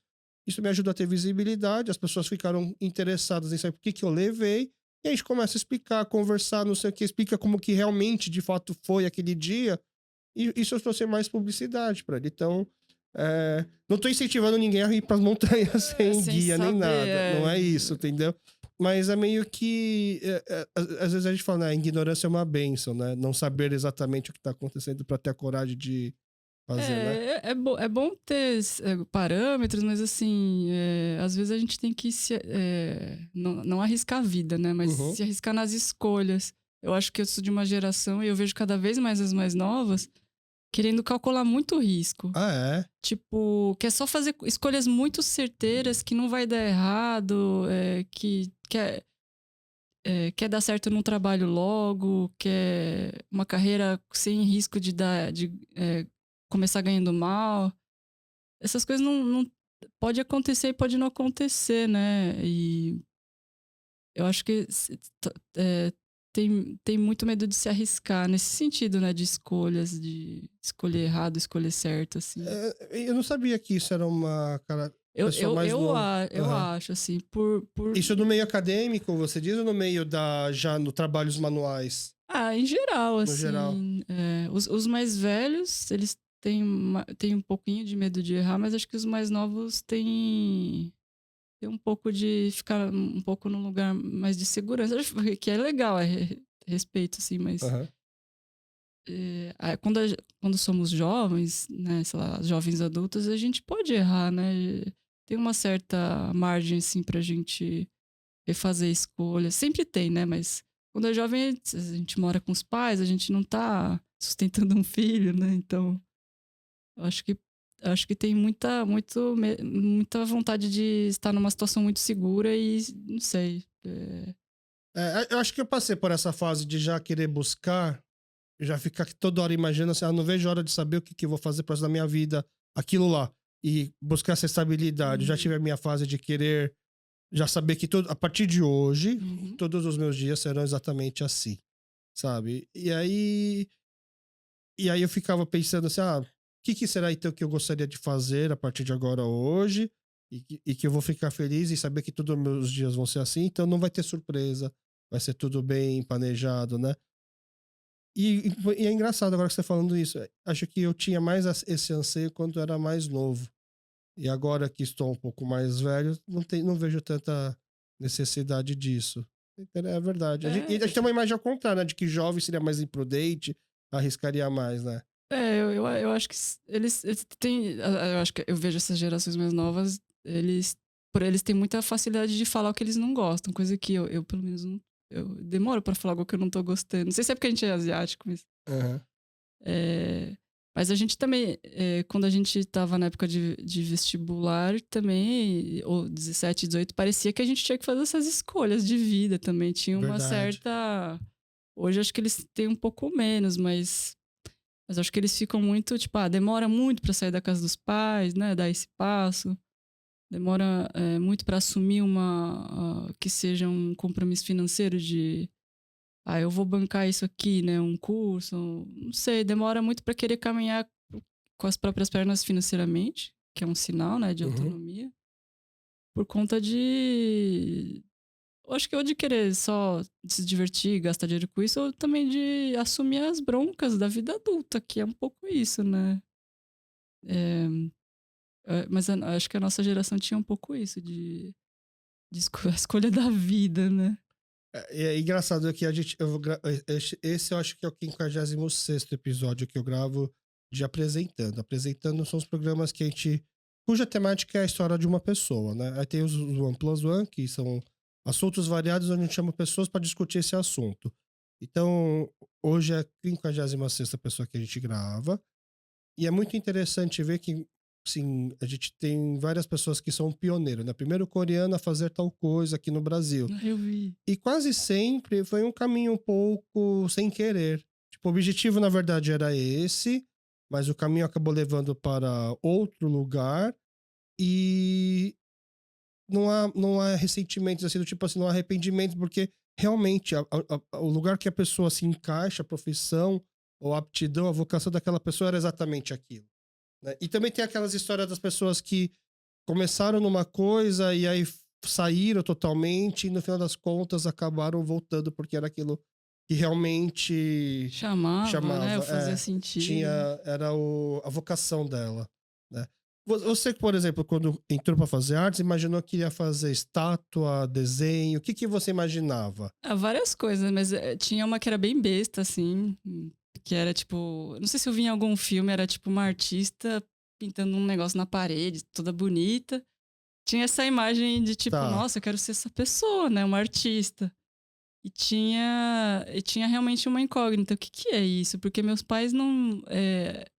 isso me ajuda a ter visibilidade, as pessoas ficaram interessadas em saber por que eu levei, e a gente começa a explicar, conversar, não sei o que, explica como que realmente, de fato, foi aquele dia, e isso eu trouxe mais publicidade para ele. Então, não tô incentivando ninguém a ir pras montanhas sem guia, nem nada, não é isso, entendeu? Mas é meio que... às vezes a gente fala, né? A ignorância é uma bênção, né? Não saber exatamente o que tá acontecendo pra ter a coragem de fazer, né? É bom ter parâmetros, mas assim... às vezes a gente tem que não arriscar a vida, né? Mas se arriscar nas escolhas. Eu acho que eu sou de uma geração e eu vejo cada vez mais as mais novas querendo calcular muito risco. Tipo, quer só fazer escolhas muito certeiras, que não vai dar errado, que quer dar certo num trabalho logo, quer uma carreira sem risco de começar ganhando mal. Essas coisas não pode acontecer e pode não acontecer, né? E eu acho que tem muito medo de se arriscar nesse sentido, né? De escolhas, de escolher errado, escolher certo, assim. Eu não sabia que isso era uma... Eu acho, assim, por... Isso no meio acadêmico, você diz, ou no meio já no trabalhos manuais? Em geral, assim. No geral. Os mais velhos, eles têm um pouquinho de medo de errar, mas acho que os mais novos têm um pouco de ficar um pouco num lugar mais de segurança, que é legal, respeito, assim, mas... quando somos jovens, né, sei lá, jovens adultos, a gente pode errar, né? Tem uma certa margem, assim, pra gente refazer escolhas. Sempre tem, né? Mas quando é jovem, a gente mora com os pais, a gente não tá sustentando um filho, né? Então, eu acho que tem muita vontade de estar numa situação muito segura e, não sei... eu acho que eu passei por essa fase de já querer buscar, já ficar toda hora imaginando assim, não vejo a hora de saber o que eu vou fazer pro resto da minha vida, aquilo lá, e buscar essa estabilidade. Já tive a minha fase de querer já saber que a partir de hoje, todos os meus dias serão exatamente assim, sabe? E aí eu ficava pensando assim, o que será então que eu gostaria de fazer a partir de agora, hoje, e que eu vou ficar feliz e saber que todos os meus dias vão ser assim, então não vai ter surpresa, vai ser tudo bem planejado, né? E é engraçado agora que você tá falando isso. Acho que eu tinha mais esse anseio quando era mais novo. E agora que estou um pouco mais velho, não vejo tanta necessidade disso. É verdade. A gente tem uma imagem ao contrário, né? De que jovem seria mais imprudente, arriscaria mais, né? Eu acho que eles têm... Eu acho que eu vejo essas gerações mais novas, por eles têm muita facilidade de falar o que eles não gostam. Coisa que eu pelo menos, não... Eu demoro pra falar algo que eu não tô gostando. Não sei se é porque a gente é asiático, mas... É, mas a gente também, quando a gente estava na época de vestibular também, ou 17, 18, parecia que a gente tinha que fazer essas escolhas de vida também. Tinha uma Verdade. certa. Hoje acho que eles têm um pouco menos, mas acho que eles ficam muito, tipo, demora muito para sair da casa dos pais, né? Dar esse passo. Demora muito para assumir que seja um compromisso financeiro de eu vou bancar isso aqui, né? Um curso, não sei, demora muito para querer caminhar com as próprias pernas financeiramente, que é um sinal, né, de Uhum. autonomia, por conta de. Eu acho que ou de querer só se divertir, gastar dinheiro com isso, ou também de assumir as broncas da vida adulta, que é um pouco isso, né? É, mas acho que a nossa geração tinha um pouco isso, a escolha da vida, né? É engraçado que a gente. Esse eu acho que é o 56º episódio que eu gravo de apresentando. Apresentando são os programas que a gente. Cuja temática é a história de uma pessoa, né? Aí tem os One Plus One, que são assuntos variados onde a gente chama pessoas para discutir esse assunto. Então, hoje é a 56ª pessoa que a gente grava. E é muito interessante ver que, sim, a gente tem várias pessoas que são pioneiros, né? Primeiro coreano a fazer tal coisa aqui no Brasil. Eu vi. E quase sempre foi um caminho um pouco sem querer. Tipo, o objetivo, na verdade, era esse, mas o caminho acabou levando para outro lugar e não há ressentimentos, assim, do tipo assim, não há arrependimento, porque realmente o lugar que a pessoa se encaixa, a profissão ou a aptidão, a vocação daquela pessoa era exatamente aquilo, né? E também tem aquelas histórias das pessoas que começaram numa coisa e aí saíram totalmente e no final das contas acabaram voltando porque era aquilo que realmente Chamava, né? chamava, Fazia sentido. era a vocação dela, né? Você, por exemplo, quando entrou para fazer artes, imaginou que ia fazer estátua, desenho, o que que você imaginava? Várias coisas, mas tinha uma que era bem besta, assim, que era tipo. Não sei se eu vi em algum filme, era tipo uma artista pintando um negócio na parede, toda bonita. Tinha essa imagem de tipo, Tá. nossa, eu quero ser essa pessoa, né? Uma artista. E tinha realmente uma incógnita. O que que é isso? Porque meus pais não.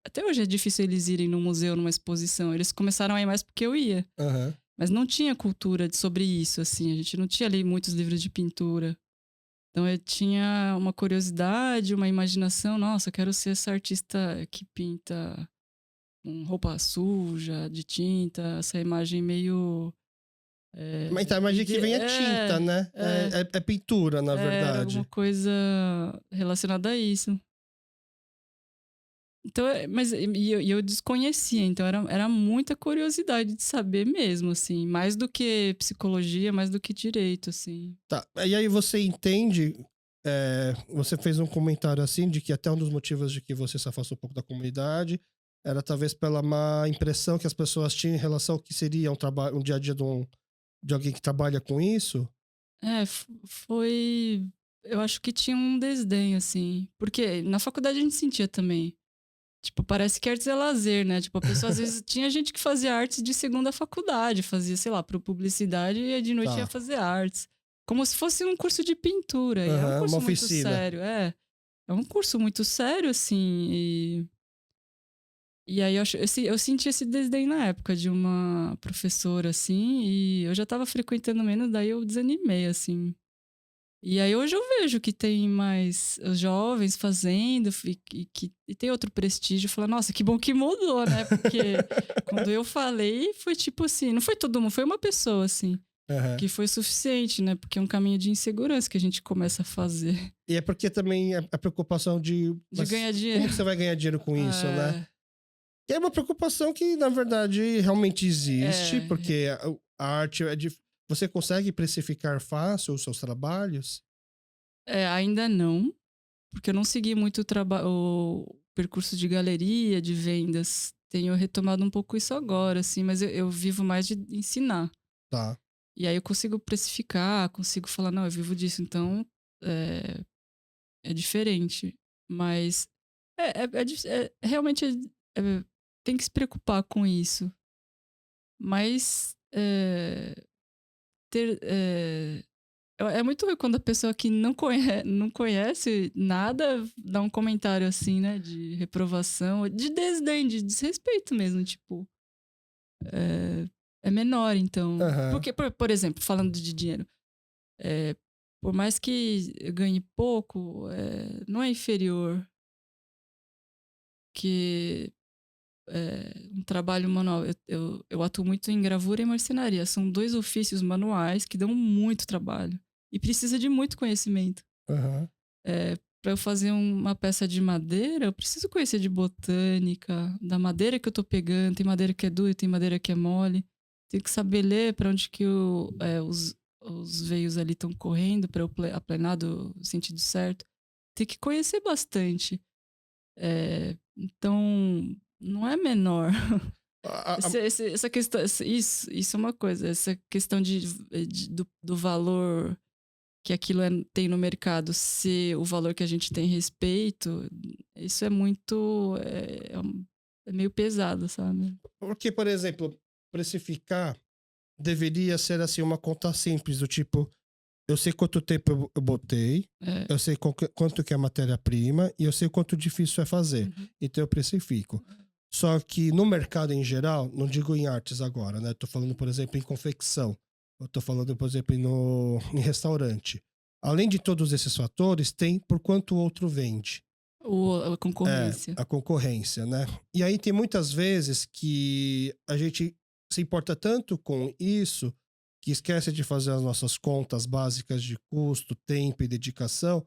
Até hoje é difícil eles irem num museu, numa exposição. Eles começaram a ir mais porque eu ia. Aham. Mas não tinha cultura sobre isso, assim. A gente não tinha ali muitos livros de pintura. Então eu tinha uma curiosidade, uma imaginação. Nossa, eu quero ser essa artista que pinta com roupa suja, de tinta. Essa imagem meio. Mas então, imagina que vem a tinta, né? É. É pintura, na Era alguma verdade. coisa relacionada a isso. Então, mas eu desconhecia, então era muita curiosidade de saber mesmo, assim, mais do que psicologia, mais do que direito, assim. Tá. E aí você entende. Você fez um comentário assim de que até um dos motivos de que você se afastou um pouco da comunidade era talvez pela má impressão que as pessoas tinham em relação ao que seria um dia a dia de alguém que trabalha com isso. Foi. Eu acho que tinha um desdém, assim. Porque na faculdade a gente sentia também. Tipo, parece que artes é lazer, né? Tipo, a pessoa às vezes tinha gente que fazia artes de segunda faculdade, fazia, sei lá, pro publicidade e de noite ia Tá. fazer artes. Como se fosse um curso de pintura. E é um Aham, uma curso muito oficina. sério, é. É um curso muito sério, assim. E aí eu senti esse desdém na época de uma professora, assim, e eu já tava frequentando menos, daí eu desanimei, assim. E aí hoje eu vejo que tem mais os jovens fazendo e tem outro prestígio. Eu falo, nossa, que bom que mudou, né? Porque quando eu falei, foi tipo assim, não foi todo mundo, foi uma pessoa, assim, Aham. que foi suficiente, né? Porque é um caminho de insegurança que a gente começa a fazer. E é porque também a preocupação de. De Mas ganhar como dinheiro. que você vai ganhar dinheiro com isso, né? É, E é uma preocupação que, na verdade, realmente existe, é, porque a arte é de. Você consegue precificar fácil os seus trabalhos? ainda não, porque eu não segui muito o percurso de galeria, de vendas. Tenho retomado um pouco isso agora, assim, mas eu vivo mais de ensinar. Tá. E aí eu consigo precificar, consigo falar, não, eu vivo disso, então é diferente. Mas realmente tem que se preocupar com isso. Mas ter, É muito ruim quando a pessoa que não conhece nada dá um comentário assim, né? De reprovação, de desdém, de desrespeito mesmo. Tipo, é menor, então. Aham. Porque, por exemplo, falando de dinheiro, é, por mais que eu ganhe pouco, não é inferior que um trabalho manual. Eu atuo muito em gravura e marcenaria. São 2 ofícios manuais que dão muito trabalho. E precisa de muito conhecimento. Aham. Para eu fazer uma peça de madeira, eu preciso conhecer de botânica, da madeira que eu tô pegando. Tem madeira que é dura, tem madeira que é mole. Tem que saber ler para onde que os veios ali estão correndo para eu aplanar do sentido certo. Tem que conhecer bastante. Então, não é menor. A- a- Essa questão, isso é uma coisa. Essa questão do valor que aquilo tem no mercado, se o valor que a gente tem respeito, isso é muito. É meio pesado, sabe? Porque, por exemplo, precificar deveria ser assim uma conta simples, do tipo, eu sei quanto tempo eu botei, É, eu sei quanto que é a matéria-prima e eu sei quanto difícil é fazer. uhum, Então eu precifico. Só que no mercado em geral, não digo em artes agora, né? Tô falando, por exemplo, em confecção. Eu tô falando, por exemplo, em restaurante. Além de todos esses fatores, tem por quanto o outro vende. a concorrência. A concorrência, né? E aí tem muitas vezes que a gente se importa tanto com isso que esquece de fazer as nossas contas básicas de custo, tempo e dedicação,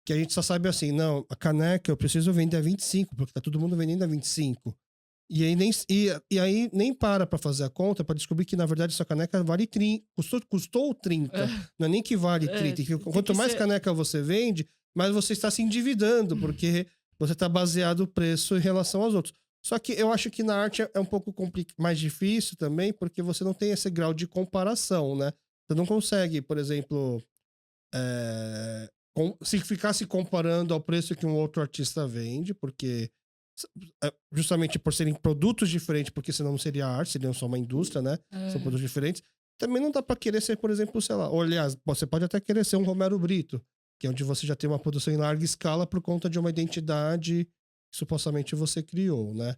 que a gente só sabe assim, não, a caneca eu preciso vender a 25, porque tá todo mundo vendendo a 25. E aí nem para fazer a conta para descobrir que, na verdade, essa caneca vale 30, custou 30. Não é nem que vale 30. Que Tem quanto que mais ser. caneca você vende, mais você está se endividando, porque você está baseado o preço em relação aos outros. Só que eu acho que na arte é um pouco mais difícil também, porque você não tem esse grau de comparação, né? Você não consegue, por exemplo, se ficar se comparando ao preço que um outro artista vende, porque justamente por serem produtos diferentes, porque senão não seria arte, seria só uma indústria, né? São É, produtos diferentes. Também não dá pra querer ser, por exemplo, sei lá, ou, aliás, você pode até querer ser um Romero Brito, que é onde você já tem uma produção em larga escala por conta de uma identidade que supostamente você criou, né?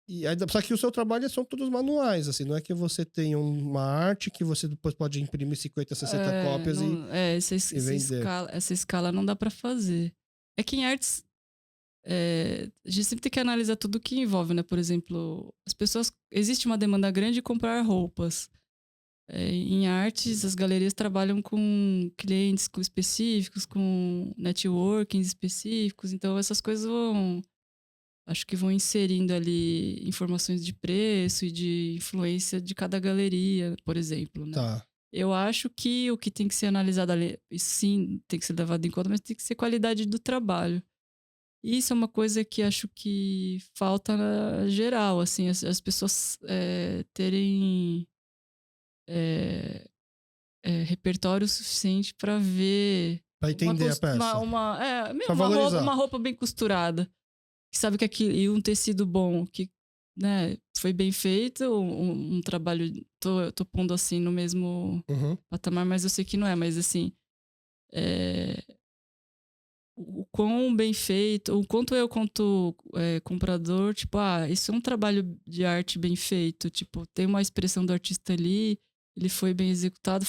E aí, só que o seu trabalho são todos manuais, assim, não é que você tem uma arte que você depois pode imprimir 50, 60 cópias e vender. essa escala não dá pra fazer. É que em artes a gente sempre tem que analisar tudo que envolve, né? Por exemplo, as pessoas. Existe uma demanda grande de comprar roupas. Em artes, as galerias trabalham com clientes específicos, com networkings específicos, então essas coisas acho que vão inserindo ali informações de preço e de influência de cada galeria, por exemplo, né? Tá. Eu acho que o que tem que ser analisado ali, e sim, tem que ser levado em conta, mas tem que ser qualidade do trabalho. Isso é uma coisa que acho que falta geral, assim, as pessoas terem repertório suficiente para ver Pra entender a peça. Pra valorizar. uma roupa bem costurada, que sabe que aquilo, e um tecido bom, que né, foi bem feito, um trabalho, tô pondo assim no mesmo Uhum. patamar, mas eu sei que não é, mas assim, é, o quão bem feito, o quanto eu, quanto comprador, tipo, isso é um trabalho de arte bem feito, tipo, tem uma expressão do artista ali, ele foi bem executado,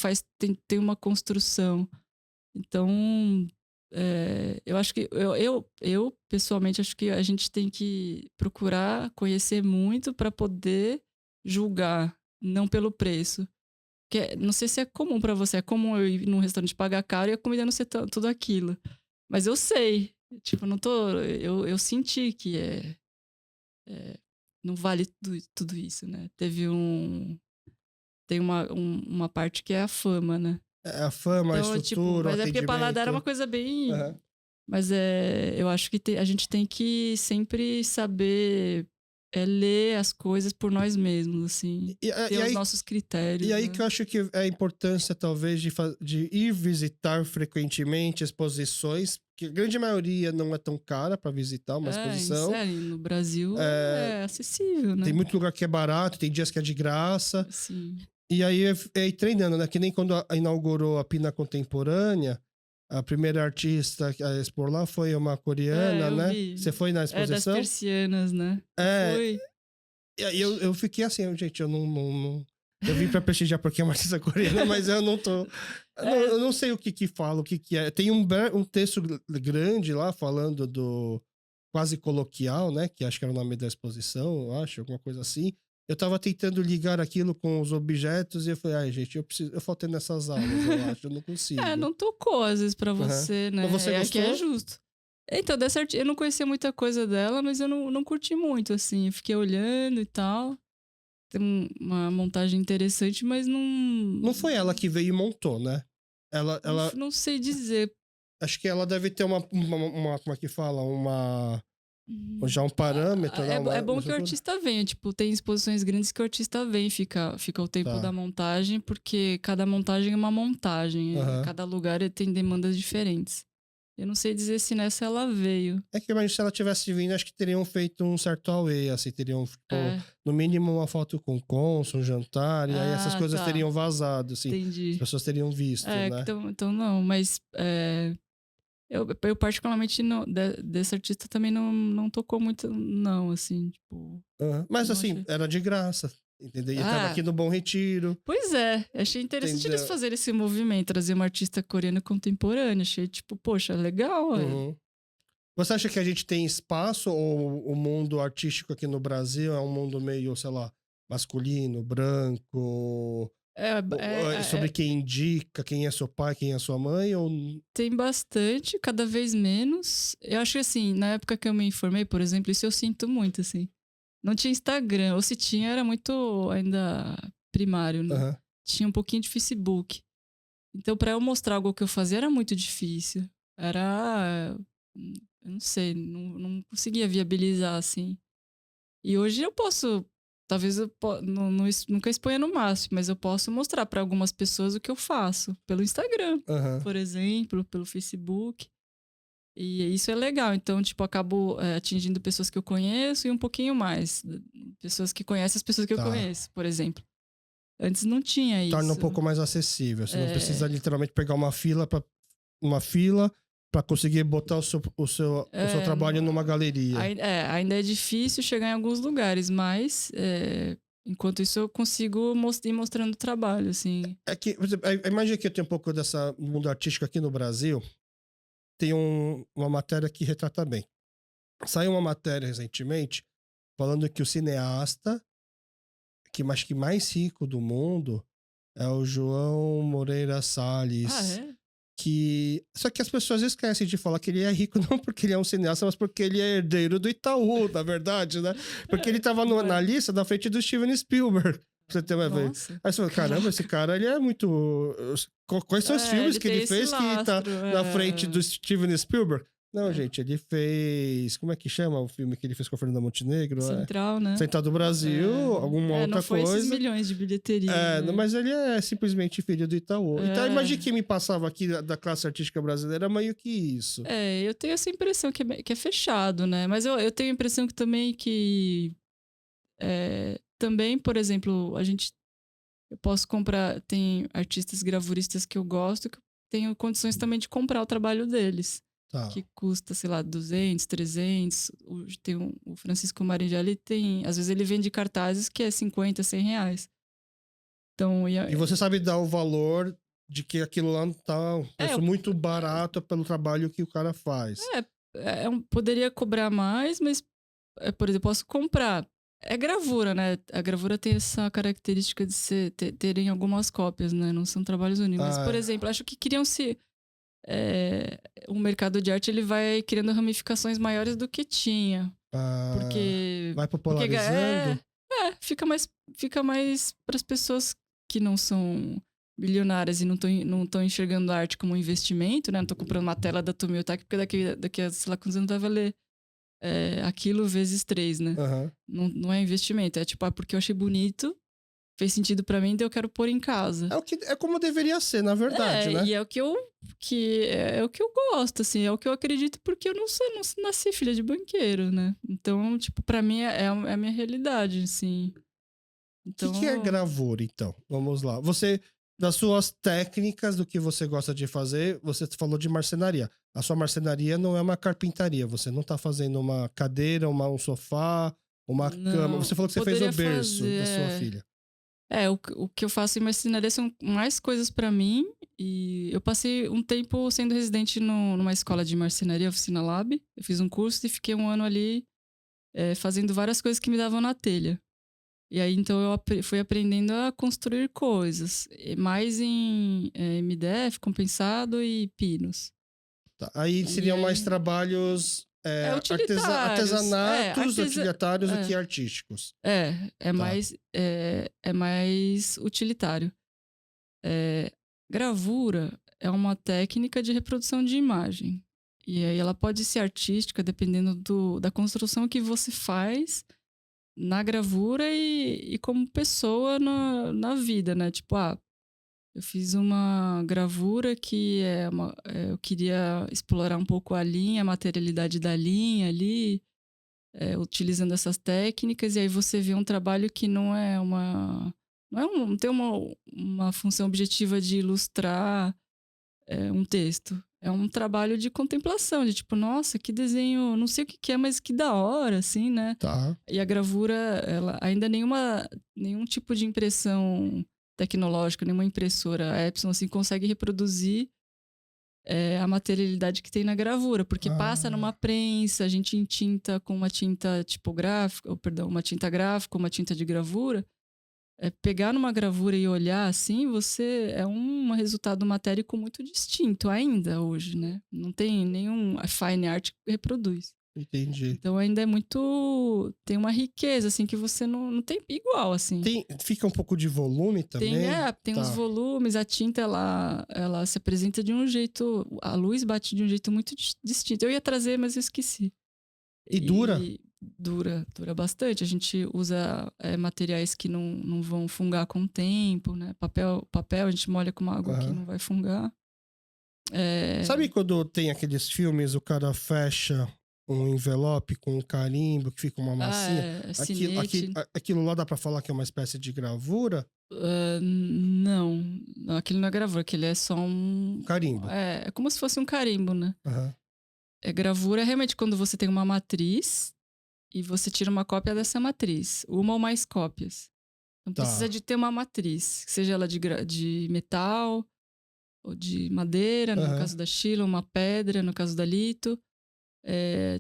tem uma construção. Então, eu acho que, eu pessoalmente acho que a gente tem que procurar conhecer muito para poder julgar, não pelo preço. Não sei se é comum para você, é comum eu ir num restaurante pagar caro e a comida não ser tudo aquilo. Mas eu sei, tipo, não tô. Eu senti que não vale tudo isso, né? Tem uma parte que é a fama, né? É a fama, a Então, tipo, estrutura, o mas é porque paladar é uma atendimento. coisa bem. Uhum. Mas eu acho que a gente tem que sempre saber ler as coisas por nós mesmos, assim. Ter os nossos critérios. E aí né? que eu acho que é a importância, talvez, de ir visitar frequentemente exposições, que a grande maioria não é tão cara para visitar uma exposição. Sério, no Brasil é acessível, né? Tem muito lugar que é barato, tem dias que é de graça. Sim. E aí é ir treinando, né? Que nem quando inaugurou a Pina Contemporânea, a primeira artista a expor lá foi uma coreana, Eu né? vi. Você foi na É das exposição? persianas, né? É, Foi. e aí eu fiquei assim, gente, eu não. Eu vim pra prestigiar porque é uma artista coreana, mas eu não tô. Eu não sei o que fala, o que é. Tem um texto grande lá falando do quase coloquial, né? Que acho que era o nome da exposição, eu acho, alguma coisa assim. Eu tava tentando ligar aquilo com os objetos e eu falei, ai, gente, eu faltei nessas aulas, eu acho, eu não consigo. Não tocou às vezes pra Uhum. você, né? Mas você É que é gostou? justo. Então, eu não conhecia muita coisa dela, mas eu não curti muito, assim. Eu fiquei olhando e tal. Tem uma montagem interessante, mas não. Não foi ela que veio e montou, né? Ela, Não sei dizer. acho que ela deve ter como é que fala? Já um parâmetro, né? É bom que o artista venha. Tipo, tem exposições grandes que o artista vem, fica o tempo Tá. da montagem, porque cada montagem é uma montagem. Uhum. Cada lugar tem demandas diferentes. Eu não sei dizer se nessa ela veio. É que eu imagino se ela tivesse vindo, acho que teriam feito um certo away, assim, teriam, tipo, no mínimo uma foto com o cônsul, um jantar, e aí essas coisas teriam vazado, assim. Entendi. As pessoas teriam visto, né? Então não, mas eu particularmente não, desse artista também não tocou muito, não, assim, tipo. Uhum. Mas assim, achei. era de graça, entendeu? E tava aqui no Bom Retiro. Pois é, achei interessante eles fazerem esse movimento, trazer uma artista coreana contemporânea. Achei, tipo, poxa, legal. Uhum. Você acha que a gente tem espaço ou o mundo artístico aqui no Brasil é um mundo meio, sei lá, masculino, branco? Sobre quem indica, quem é seu pai, quem é sua mãe? Ou... Tem bastante, cada vez menos. Eu acho que assim, na época que eu me informei, por exemplo, isso eu sinto muito, assim. Não tinha Instagram, ou se tinha, era muito ainda primário, né? Uhum. Tinha um pouquinho de Facebook. Então, pra eu mostrar algo que eu fazia era muito difícil. Eu não sei, não conseguia viabilizar, assim. E hoje eu posso, talvez eu nunca exponha no máximo, mas eu posso mostrar pra algumas pessoas o que eu faço. Pelo Instagram, por exemplo, pelo Facebook. E isso é legal. Então, tipo, acabo atingindo pessoas que eu conheço e um pouquinho mais. Pessoas que conhecem as pessoas que eu conheço, por exemplo. Antes não tinha isso. Torna um pouco mais acessível. Você não precisa literalmente pegar uma fila para conseguir botar o seu trabalho numa galeria. Ainda é difícil chegar em alguns lugares, mas enquanto isso eu consigo ir mostrando o trabalho, assim. É que, por exemplo, imagina que eu tenho um pouco dessa mundo artístico aqui no Brasil. Tem uma matéria que retrata bem. Saiu uma matéria recentemente falando que o cineasta que acho que mais rico do mundo é o João Moreira Salles. Ah, é? Só que as pessoas esquecem de falar que ele é rico não porque ele é um cineasta, mas porque ele é herdeiro do Itaú, na verdade, né? Porque ele tava na lista da frente do Steven Spielberg. Pra você ter uma ideia. Aí você fala, caramba, esse cara, ele é muito... Quais são os filmes que ele fez que tá na frente do Steven Spielberg? Não, gente, ele fez... Como é que chama o filme que ele fez com a Fernanda Montenegro? Central, né? Central do Brasil, alguma outra não foi coisa. esses milhões de bilheteria. Né? Mas ele é simplesmente filho do Itaú. Então, imagine que me passava aqui da classe artística brasileira, meio que isso. Eu tenho essa impressão que é fechado, né? Mas eu tenho a impressão que também também, por exemplo, eu posso comprar, tem artistas gravuristas que eu gosto, que eu tenho condições também de comprar o trabalho deles. Tá. Que custa, sei lá, 200, 300. Tem o Francisco Maringelli às vezes ele vende cartazes que é 50, 100 reais. Então, e você sabe dar o valor de que aquilo lá não tá um preço muito barato pelo trabalho que o cara faz. Poderia cobrar mais, mas, por exemplo, posso comprar. É gravura, né? A gravura tem essa característica de terem algumas cópias, né? Não são trabalhos únicos. Mas, por exemplo, acho que queriam se... o mercado de arte ele vai criando ramificações maiores do que tinha. Porque... Vai popularizando? Fica mais para as pessoas que não são bilionárias e não estão enxergando a arte como um investimento, né? Não estão comprando uma tela da Tomiotaki porque daqui a, sei lá, quantos anos vai valer aquilo vezes 3, né? Não é investimento. É tipo, porque eu achei bonito, fez sentido pra mim, então eu quero pôr em casa. É como deveria ser, na verdade, né? E é o que eu gosto, assim, é o que eu acredito, porque eu não nasci filha de banqueiro, né? Então, tipo, pra mim é a minha realidade, assim. O Então, que é gravura, então? Vamos lá. Você, das suas técnicas, do que você gosta de fazer, você falou de marcenaria. A sua marcenaria não é uma carpintaria. Você não tá fazendo uma cadeira, um sofá, uma cama. não, Você falou que você fez o poderia berço da sua fazer. filha. O que eu faço em marcenaria são mais coisas pra mim. E eu passei um tempo sendo residente numa escola de marcenaria, Oficina Lab. Eu fiz um curso e fiquei um ano ali fazendo várias coisas que me davam na telha. E aí, então, fui aprendendo a construir coisas, mais em MDF, compensado e pinos. Tá. Aí E seriam mais aí, trabalhos utilitários. artesanatos, utilitários do que artísticos. É Tá, mais utilitário. Gravura é uma técnica de reprodução de imagem. E aí ela pode ser artística, dependendo da construção que você faz na gravura e como pessoa na vida, né? Tipo, eu fiz uma gravura que eu queria explorar um pouco a linha, a materialidade da linha ali, utilizando essas técnicas, e aí você vê um trabalho que não tem uma função objetiva de ilustrar um texto. É um trabalho de contemplação, de tipo, nossa, que desenho, não sei o que que é, mas que da hora, assim, né? tá. E a gravura, ela ainda nenhum tipo de impressão tecnológica, nenhuma impressora Epson, assim, consegue reproduzir a materialidade que tem na gravura, porque passa numa Ah, prensa, a gente entinta com uma tinta tipográfica, ou perdão, uma tinta gráfica, uma tinta de gravura. Pegar numa gravura e olhar assim, você é um resultado matérico muito distinto ainda hoje, né? Não tem nenhum a fine art que reproduz. entendi. Então ainda é muito. Tem uma riqueza, assim, que você não tem igual, assim. Fica um pouco de volume também? Tem os Tá. volumes, a tinta ela se apresenta de um jeito. A luz bate de um jeito muito distinto. Eu ia trazer, mas eu esqueci. E dura? E dura bastante. A gente usa materiais que não vão fungar com o tempo, né? Papel a gente molha com uma água que Aham. não vai fungar. É, Sabe quando tem aqueles filmes, o cara fecha um envelope com um carimbo, que fica uma massinha? cinete. Aquilo lá dá pra falar que é uma espécie de gravura? Não, aquele não é gravura, aquele é só Um carimbo. É como se fosse um carimbo, né? Aham. Gravura é realmente quando você tem uma matriz e você tira uma cópia dessa matriz, uma ou mais cópias. Não precisa Tá. de ter uma matriz, seja ela de metal ou de madeira, no Aham. caso da Sheila, uma pedra, no caso da Lito.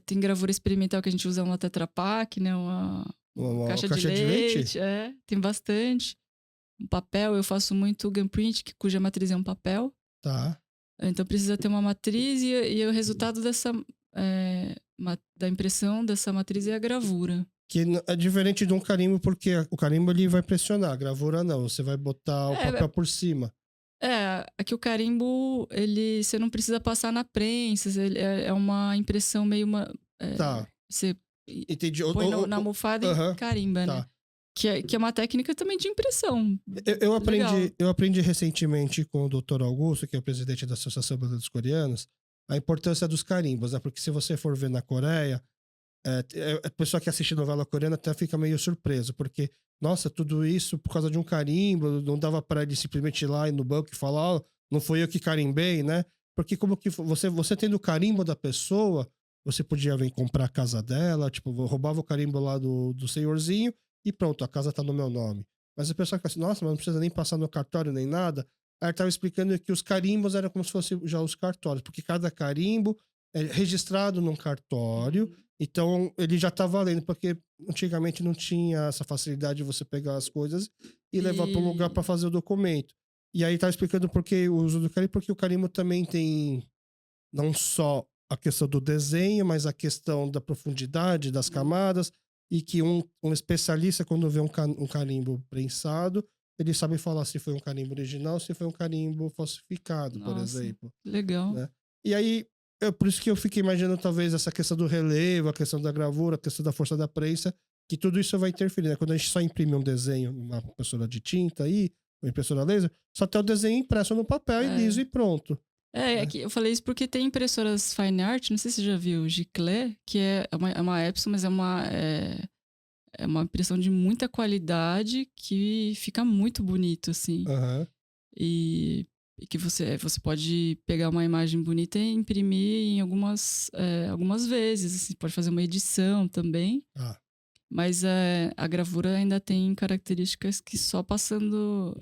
Tem gravura experimental que a gente usa uma Tetra Pak, né? Uma Uma caixa de caixa de leite? leite. Tem bastante. Um papel, eu faço muito gunprint, cuja matriz é um papel. Tá. Então precisa ter uma matriz e o resultado da impressão dessa matriz é a gravura. Que é diferente de um carimbo, porque o carimbo ele vai pressionar, a gravura não. Você vai botar o É, papel por cima. aqui o carimbo, você não precisa passar na prensa, é uma impressão meio Tá. você Entendi. põe na almofada e Aham. carimba, né? Tá. Que é uma técnica também de impressão. Eu Legal. aprendi recentemente com o Dr. Augusto, que é o presidente da Associação Brasileira dos Coreanos, a importância dos carimbos, né? Porque se você for ver na Coreia, a pessoa que assiste novela coreana até fica meio surpreso, porque, nossa, tudo isso por causa de um carimbo, não dava para ele simplesmente ir lá no banco e falar, não foi eu que carimbei, né? Porque como que você tendo o carimbo da pessoa, você podia vir comprar a casa dela, tipo, roubava o carimbo lá do senhorzinho e pronto, a casa tá no meu nome. Mas a pessoa fica assim, nossa, mas não precisa nem passar no cartório nem nada. Aí ele tava explicando que os carimbos eram como se fossem já os cartórios, porque cada carimbo é registrado num cartório, Uhum. então ele já tá valendo, porque antigamente não tinha essa facilidade de você pegar as coisas e levar para um lugar para E, fazer o documento. E aí tá explicando por que o uso do carimbo, porque o carimbo também tem não só a questão do desenho, mas a questão da profundidade das camadas, e que um especialista, quando vê um carimbo prensado, ele sabe falar se foi um carimbo original, se foi um carimbo falsificado, por nossa, exemplo, legal. né? E aí, por isso que eu fiquei imaginando talvez essa questão do relevo, a questão da gravura, a questão da força da prensa, que tudo isso vai interferir, né? Quando a gente só imprime um desenho, uma impressora de tinta aí, uma impressora laser, só tem o desenho impresso no papel e liso É. e pronto, É né? que eu falei isso porque tem impressoras fine art, não sei se você já viu, Giclé, que é uma Epson, mas é uma impressão de muita qualidade que fica muito bonito, assim. Aham. E, e que você pode pegar uma imagem bonita e imprimir em algumas vezes. Assim, pode fazer uma edição também. Ah, Mas a gravura ainda tem características que só passando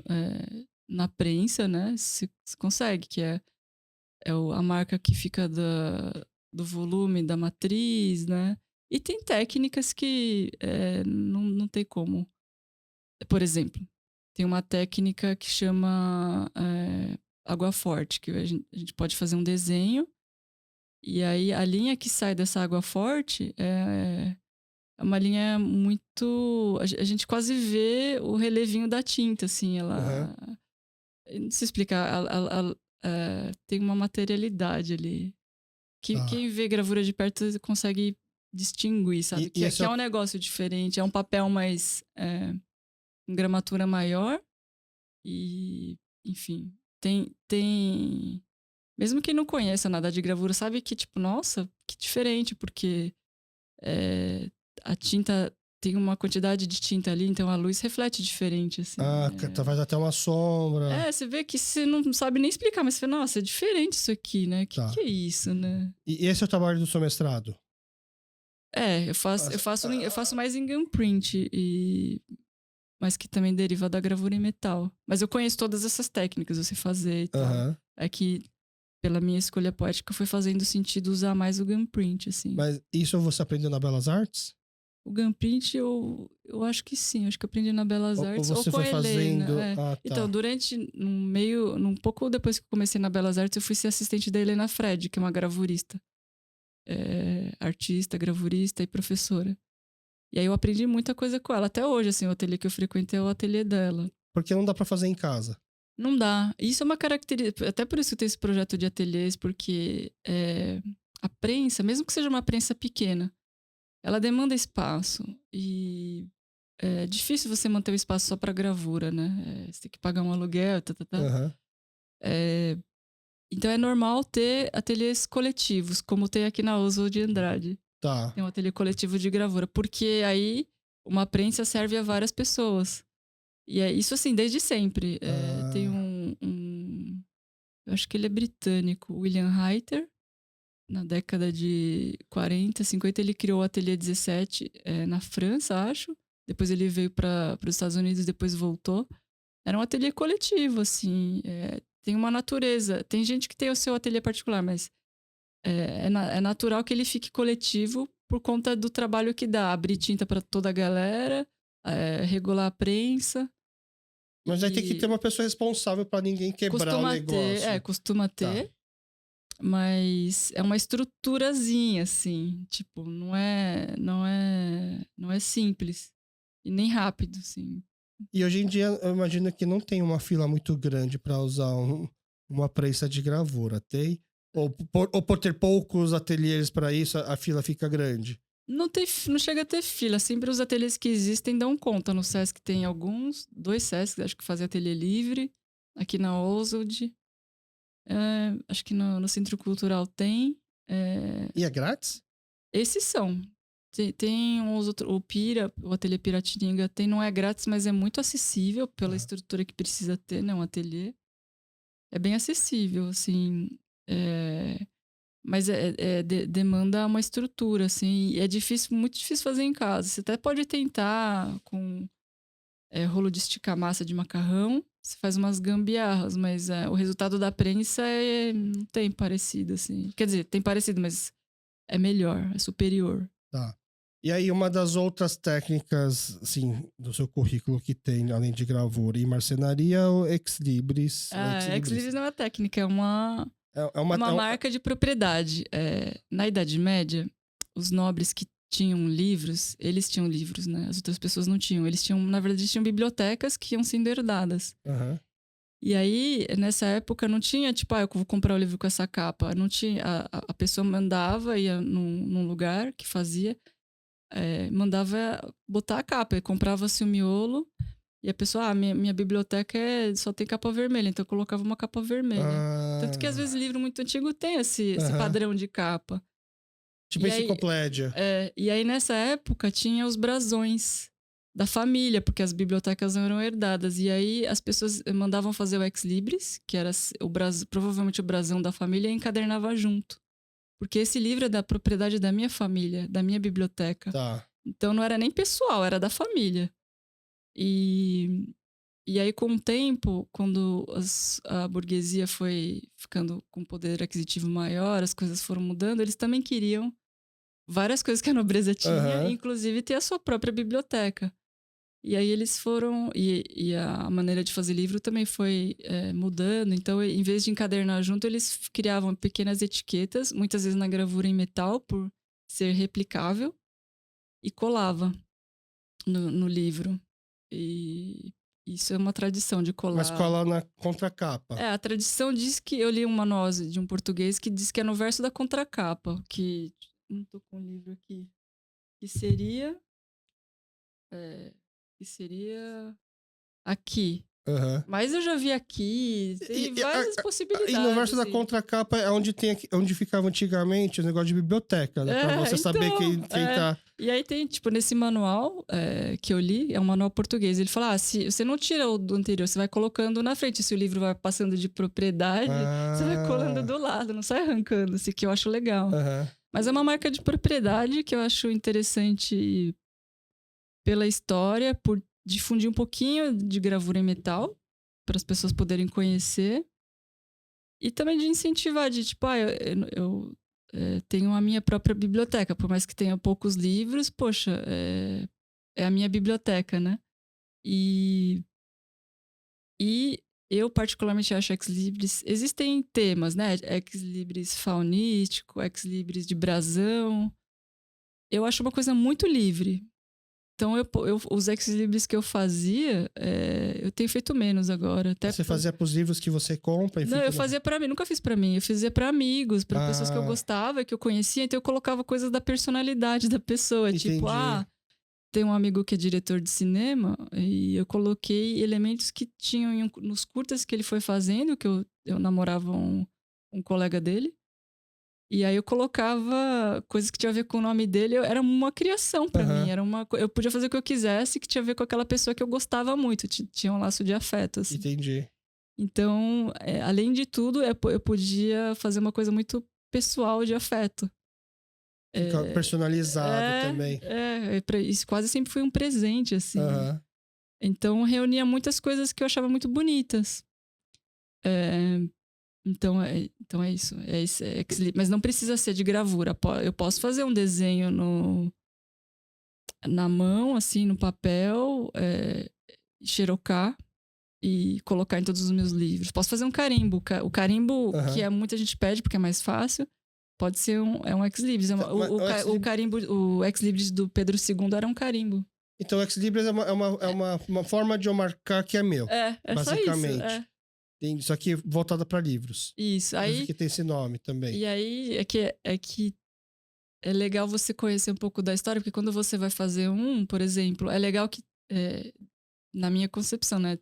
na prensa, né, se consegue, que a marca que fica do volume da matriz, né? E tem técnicas que não tem como. Por exemplo, tem uma técnica que chama água forte, que a gente pode fazer um desenho e aí a linha que sai dessa água forte é uma linha muito. A gente quase vê o relevinho da tinta, assim. aham. Eu não sei explicar. Tem uma materialidade ali. Que Tá. quem vê gravura de perto consegue distinguir, sabe? E esse Que é é o... um negócio diferente. É um papel mais. Com gramatura maior. E, enfim. Tem. Mesmo quem não conheça nada de gravura sabe que, tipo, nossa, que diferente, porque é, a tinta tem uma quantidade de tinta ali, então a luz reflete diferente, assim. Ah, faz até uma sombra. Você vê que você não sabe nem explicar, mas você fala, nossa, é diferente isso aqui, né? Que Tá. é isso, né? E esse é o trabalho do seu mestrado? Eu faço mais em gunprint, mas que também deriva da gravura em metal. Mas eu conheço todas essas técnicas, você fazer e tal. Aham. É que, pela minha escolha poética, foi fazendo sentido usar mais o gunprint, assim. Mas isso você aprendeu na Belas Artes? O gunprint, eu acho que sim. Acho que aprendi na Belas Ou Artes. você Ou com foi a Helena. fazendo... Ah, tá. Então, um pouco depois que eu comecei na Belas Artes, eu fui ser assistente da Helena Fred, que é uma gravurista. Artista, gravurista e professora. E aí eu aprendi muita coisa com ela. Até hoje, assim, o ateliê que eu frequentei é o ateliê dela. Porque não dá pra fazer em casa. Não dá. Isso é uma característica. Até por isso que eu tenho esse projeto de ateliês, porque a prensa, mesmo que seja uma prensa pequena, ela demanda espaço. E é difícil você manter o espaço só para gravura, né? Você tem que pagar um aluguel, tá. Aham. Então é normal ter ateliês coletivos, como tem aqui na Oswald de Andrade. Tá. Tem um ateliê coletivo de gravura, porque aí uma prensa serve a várias pessoas. E é isso assim, desde sempre. Tem eu acho que ele é britânico, William Reiter. Na década de 40, 50, ele criou o Ateliê 17 na França, acho. Depois ele veio para os Estados Unidos, depois voltou. Era um ateliê coletivo, assim. Tem uma natureza. Tem gente que tem o seu ateliê particular, mas é natural que ele fique coletivo por conta do trabalho que dá. Abrir tinta para toda a galera, regular a prensa. Mas aí tem que ter uma pessoa responsável pra ninguém quebrar o negócio. Costuma ter. Tá. Mas é uma estruturazinha, assim. Tipo, não é simples. E nem rápido, assim. E hoje em dia, eu imagino que não tem uma fila muito grande pra usar uma prensa de gravura, tem? Ou por ter poucos ateliês pra isso, a fila fica grande? Não chega a ter fila. Sempre os ateliês que existem dão conta. No Sesc tem alguns, 2 Sesc, acho que fazem ateliê livre. Aqui na Oswald. Acho que no Centro Cultural tem. E é grátis? Esses são. Tem uns outros. O Ateliê Piratininga tem, não é grátis, mas é muito acessível pela estrutura que precisa ter, né? Um ateliê. É bem acessível, assim. Mas demanda uma estrutura, assim. E é difícil, muito difícil fazer em casa. Você até pode tentar com rolo de esticar massa de macarrão. Você faz umas gambiarras, mas o resultado da prensa não tem parecido, assim. Quer dizer, tem parecido, mas é melhor, é superior. Tá. E aí, uma das outras técnicas, assim, do seu currículo que tem, além de gravura e marcenaria, é o Ex Libris. Ex Libris não é uma técnica, é uma marca de propriedade. Na Idade Média, os nobres que tinham livros, eles tinham livros, né? As outras pessoas não tinham. Na verdade, eles tinham bibliotecas que iam sendo herdadas. Uhum. E aí, nessa época, não tinha, tipo, eu vou comprar o livro com essa capa. Não tinha. A pessoa mandava, ia num lugar que fazia, mandava botar a capa. E comprava-se o miolo. E a pessoa, minha biblioteca só tem capa vermelha, então eu colocava uma capa vermelha. Tanto que às vezes livro muito antigo tem esse padrão de capa. Tipo E aí, enciclopédia. e aí, nessa época, tinha os brasões da família, porque as bibliotecas não eram herdadas. E aí, as pessoas mandavam fazer o Ex Libris, que era provavelmente o brasão da família, e encadernava junto. Porque esse livro é da propriedade da minha família, da minha biblioteca. Tá. Então, não era nem pessoal, era da família. E aí, com o tempo, quando a burguesia foi ficando com poder aquisitivo maior, as coisas foram mudando, eles também queriam várias coisas que a nobreza tinha, Aham. inclusive ter a sua própria biblioteca. E aí eles foram... E a maneira de fazer livro também foi mudando. Então, em vez de encadernar junto, eles criavam pequenas etiquetas, muitas vezes na gravura em metal, por ser replicável, e colava no livro. E isso é uma tradição de colar. Mas cola na contracapa. A tradição diz que... Eu li uma nose de um português que diz que é no verso da contracapa, que... Não tô com o livro aqui. Que seria... que seria aqui. Aham. Mas eu já vi aqui, tem várias possibilidades. E no verso da assim. contracapa é onde ficava antigamente o negócio de biblioteca, né? Pra você saber quem tá... E aí tem, tipo, nesse manual que eu li, é um manual português. Ele fala, se você não tira o do anterior, você vai colocando na frente. Se o livro vai passando de propriedade, você vai colando do lado, não sai arrancando, assim, que eu acho legal. Aham. Mas é uma marca de propriedade que eu acho interessante pela história, por difundir um pouquinho de gravura em metal, para as pessoas poderem conhecer. E também de incentivar, de tipo, eu tenho a minha própria biblioteca, por mais que tenha poucos livros, poxa, é a minha biblioteca, né? E eu particularmente acho Ex Libris... Existem temas, né? Ex Libris faunístico, Ex Libris de brasão. Eu acho uma coisa muito livre. Então, os Ex Libris que eu fazia, eu tenho feito menos agora. Até Você fazia pros livros que você compra? Não, eu fazia pra mim, nunca fiz pra mim. Eu fazia pra amigos, pra pessoas que eu gostava, que eu conhecia. Então, eu colocava coisas da personalidade da pessoa. Entendi. Tipo, tem um amigo que é diretor de cinema e eu coloquei elementos que tinham nos curtas que ele foi fazendo, que eu namorava um colega dele. E aí eu colocava coisas que tinha a ver com o nome dele. Era uma criação pra mim. Eu podia fazer o que eu quisesse que tinha a ver com aquela pessoa que eu gostava muito. Tinha um laço de afeto, assim. Entendi. Então, além de tudo, eu podia fazer uma coisa muito pessoal de afeto. Fica personalizado também. Isso quase sempre foi um presente, assim. Aham. Então, reunia muitas coisas que eu achava muito bonitas. Então é isso. Mas não precisa ser de gravura. Eu posso fazer um desenho na mão, assim, no papel, xerocar e colocar em todos os meus livros. Posso fazer um carimbo. O carimbo, que muita gente pede porque é mais fácil, pode ser um Ex Libris. O carimbo, o Ex Libris do Pedro II era um carimbo. Então, o Ex Libris é uma forma de eu marcar que é meu. Basicamente. Só isso. Só que voltada para livros. Isso. Aí, que tem esse nome também. E aí é que é legal você conhecer um pouco da história, porque quando você vai fazer por exemplo, é legal que, na minha concepção, né,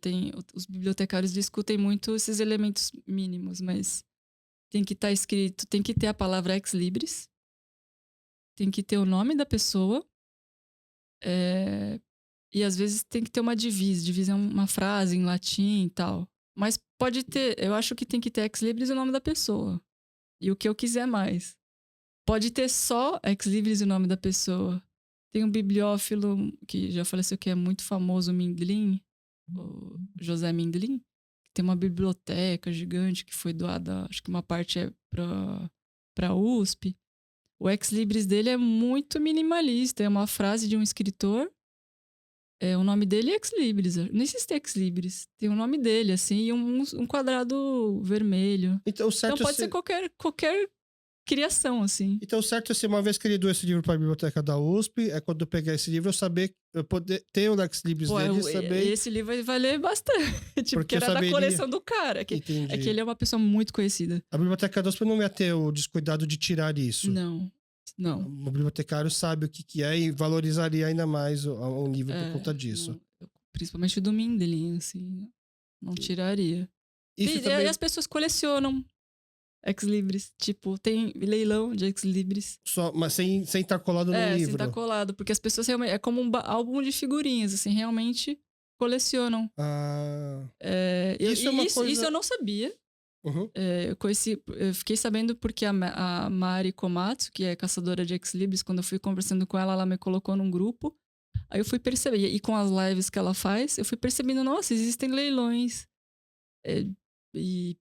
os bibliotecários discutem muito esses elementos mínimos, mas tem que estar escrito, tem que ter a palavra Ex Libris, tem que ter o nome da pessoa, e às vezes tem que ter uma divisa é uma frase em latim e tal. Mas pode ter, eu acho que tem que ter Ex Libris e o nome da pessoa. E o que eu quiser mais. Pode ter só Ex Libris e o nome da pessoa. Tem um bibliófilo que já faleceu, que é muito famoso, o Mindlin, o José Mindlin, que tem uma biblioteca gigante que foi doada, acho que uma parte é pra USP. O Ex Libris dele é muito minimalista, é uma frase de um escritor. O nome dele é Ex Libris. Nem sei se tem Ex Libris. Tem o nome dele, assim, e um quadrado vermelho. Então pode ser qualquer criação, assim. Então, o certo é se uma vez que ele doou esse livro para a biblioteca da USP, é quando eu pegar esse livro, eu poder ter o Ex Libris dele e saber... Esse livro vai valer bastante, porque era da coleção do cara. Entendi. É que ele é uma pessoa muito conhecida. A biblioteca da USP não ia ter o descuidado de tirar isso. Não. O bibliotecário sabe o que é e valorizaria ainda mais o livro por conta disso. Não. Principalmente o do Mindlin, assim. Não tiraria. E as pessoas colecionam. Ex-libris. Tipo, tem leilão de ex-libris. Só, mas sem estar colado no Sem livro. tá colado. Porque as pessoas realmente... É como um álbum de figurinhas, assim, realmente colecionam. Ah, Isso, isso é uma isso coisa... eu não sabia. Uhum. Eu fiquei sabendo porque a Mari Komatsu, que é caçadora de ex-libris, quando eu fui conversando com ela, ela me colocou num grupo. Aí eu fui perceber, e com as lives que ela faz, eu fui percebendo, nossa, existem leilões. E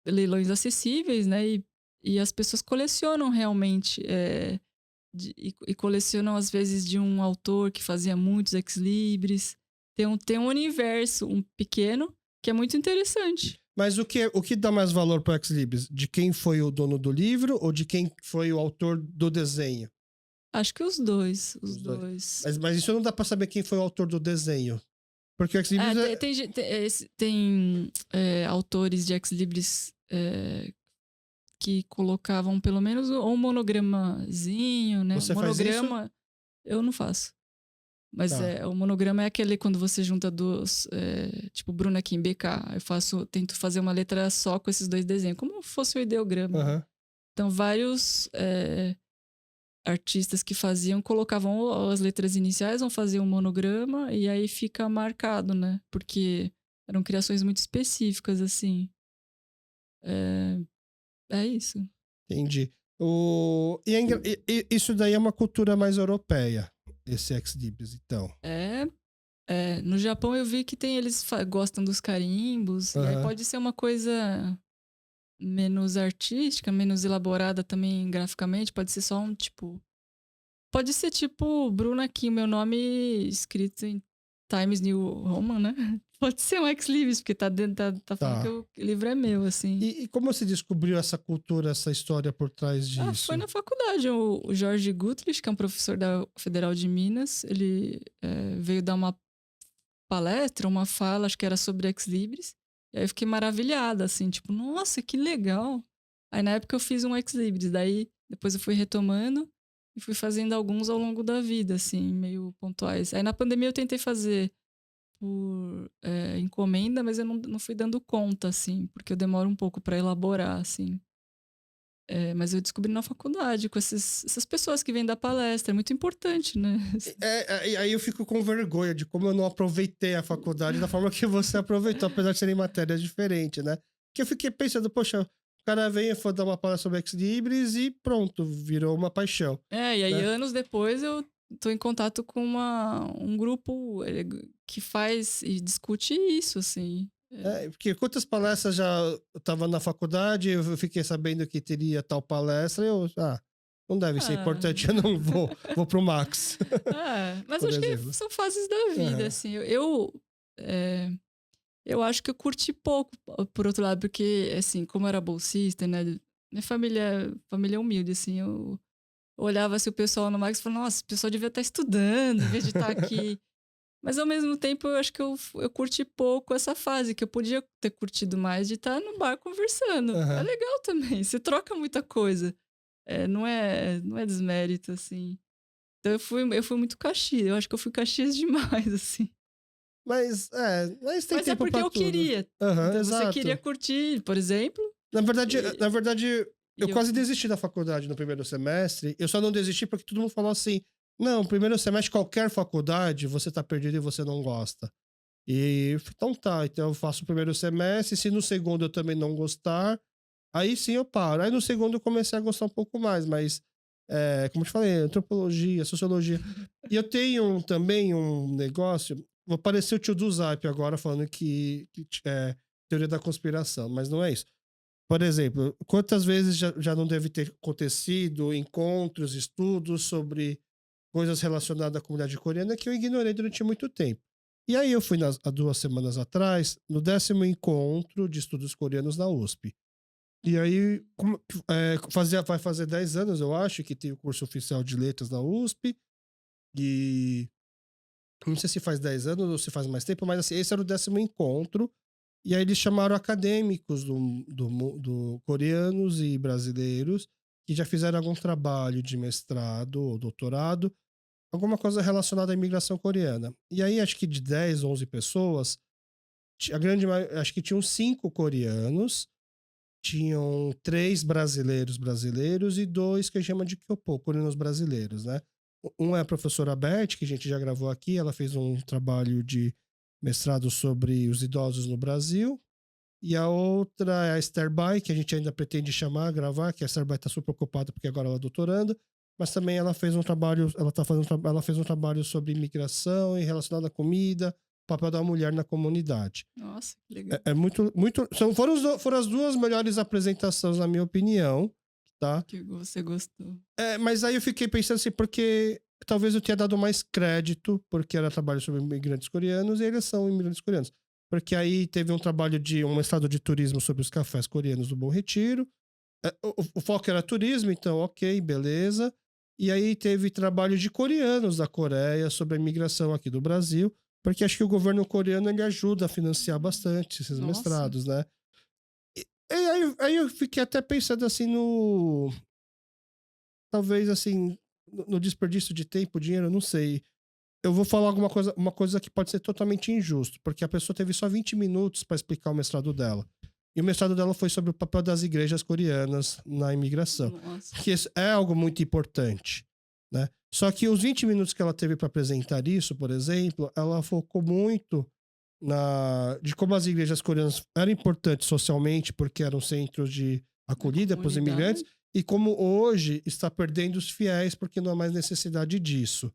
leilões acessíveis, né? E as pessoas colecionam realmente. E colecionam, às vezes, de um autor que fazia muitos ex-libris. Tem um universo, um pequeno, que é muito interessante. Mas o que dá mais valor para o ex-libris? De quem foi o dono do livro ou de quem foi o autor do desenho? Acho que os dois. Os dois. Mas isso não dá para saber quem foi o autor do desenho. Porque o ex-libris tem autores de ex-libris que colocavam pelo menos um monogramazinho, né? Você monograma faz isso? Eu não faço. Mas Tá. o monograma é aquele quando você junta duas, tipo Bruna Kim, BK. Tento fazer uma letra só com esses dois desenhos, como fosse um ideograma. Uhum. Então, vários artistas que colocavam as letras iniciais, vão fazer um monograma e aí fica marcado, né? Porque eram criações muito específicas, assim. É isso. Entendi. Isso daí é uma cultura mais europeia, esse ex-libris, então. No Japão eu vi que eles gostam dos carimbos, e aí Uhum. pode ser uma coisa menos artística, menos elaborada também graficamente, pode ser só um tipo... Pode ser tipo Bruna aqui, meu nome escrito em Times New Roman, né? Pode ser um ex-libris, porque tá falando que o livro é meu, assim. E como você descobriu essa cultura, essa história por trás disso? Foi na faculdade. O Jorge Gutrich, que é um professor da Federal de Minas, ele veio dar uma palestra, uma fala, acho que era sobre ex-libris. E aí eu fiquei maravilhada, assim, tipo, nossa, que legal. Aí na época eu fiz um ex-libris, daí depois eu fui retomando e fui fazendo alguns ao longo da vida, assim, meio pontuais. Aí na pandemia eu tentei fazer por encomenda, mas eu não fui dando conta, assim, porque eu demoro um pouco para elaborar, assim. Mas eu descobri na faculdade com essas pessoas que vêm dar palestra, é muito importante, né? Aí eu fico com vergonha de como eu não aproveitei a faculdade da forma que você aproveitou, apesar de serem matérias diferentes, né? Que eu fiquei pensando, poxa, o cara vem e for dar uma palestra sobre ex-libris e pronto, virou uma paixão. E aí né? anos depois eu tô em contato com um grupo que faz e discute isso, assim. Porque quantas palestras já eu tava na faculdade, eu fiquei sabendo que teria tal palestra, não deve ser importante, eu não vou pro Max. Mas Por acho que exemplo. são fases da vida, assim. Eu acho que eu curti pouco, por outro lado, porque, assim, como eu era bolsista, né? Minha família é humilde, assim, eu olhava assim, o pessoal no Max e falava, nossa, o pessoal devia estar estudando em vez de estar aqui. Mas ao mesmo tempo, eu acho que eu curti pouco essa fase, que eu podia ter curtido mais de estar no bar conversando. É legal também, você troca muita coisa. Não é desmérito, assim. Então eu fui muito Caxias, eu acho que eu fui Caxias demais, assim. Mas tem Mas é tempo porque pra eu tudo. queria. Então você Exato. queria curtir, por exemplo. Na verdade, eu eu- quase desisti da faculdade no primeiro semestre. Eu só não desisti porque todo mundo falou assim: não, primeiro semestre, qualquer faculdade, você tá perdido e você não gosta. E então tá, então eu faço o primeiro semestre. Se no segundo eu também não gostar, aí sim eu paro. Aí no segundo eu comecei a gostar um pouco mais, mas, como eu te falei, antropologia, sociologia. E eu tenho também um negócio. Vou parecer o tio do Zap agora falando que é teoria da conspiração, mas não é isso. Por exemplo, quantas vezes já não deve ter acontecido encontros, estudos sobre coisas relacionadas à comunidade coreana que eu ignorei durante muito tempo. E aí eu fui há 2 semanas atrás, no 10º encontro de estudos coreanos na USP. E aí vai fazer 10 anos, eu acho, que tem o curso oficial de letras na USP. E não sei se faz 10 anos ou se faz mais tempo, mas assim, esse era o 10º encontro. E aí eles chamaram acadêmicos do coreanos e brasileiros que já fizeram algum trabalho de mestrado ou doutorado, alguma coisa relacionada à imigração coreana. E aí acho que de 10, 11 pessoas, acho que tinham 5 coreanos tinham 3 brasileiros e 2 que a gente chama de Kyopo, coreanos brasileiros, né? Um é a professora Beth, que a gente já gravou aqui, ela fez um trabalho de mestrado sobre os idosos no Brasil. E a outra é a Esther Bai, que a gente ainda pretende chamar, gravar, que a Esther Bai está super ocupada porque agora ela é doutoranda, mas também ela fez um trabalho, ela fez um trabalho sobre imigração e relacionado à comida, o papel da mulher na comunidade. Nossa, que legal. É muito, foram as 2 melhores apresentações, na minha opinião, tá? Que você gostou. Mas aí eu fiquei pensando assim, porque talvez eu tenha dado mais crédito, porque era trabalho sobre imigrantes coreanos, e eles são imigrantes coreanos. Porque aí teve um trabalho de um mestrado de turismo sobre os cafés coreanos do Bom Retiro. O foco era turismo, então ok, beleza. E aí teve trabalho de coreanos da Coreia sobre a imigração aqui do Brasil, porque acho que o governo coreano ele ajuda a financiar bastante esses mestrados, né? Aí eu fiquei até pensando assim talvez assim, no desperdício de tempo, dinheiro, não sei. Eu vou falar uma coisa que pode ser totalmente injusto, porque a pessoa teve só 20 minutos para explicar o mestrado dela. E o mestrado dela foi sobre o papel das igrejas coreanas na imigração. Nossa. Que isso é algo muito importante, né? Só que os 20 minutos que ela teve para apresentar isso, por exemplo, ela focou muito de como as igrejas coreanas eram importantes socialmente, porque eram centros de acolhida para os imigrantes, e como hoje está perdendo os fiéis porque não há mais necessidade disso.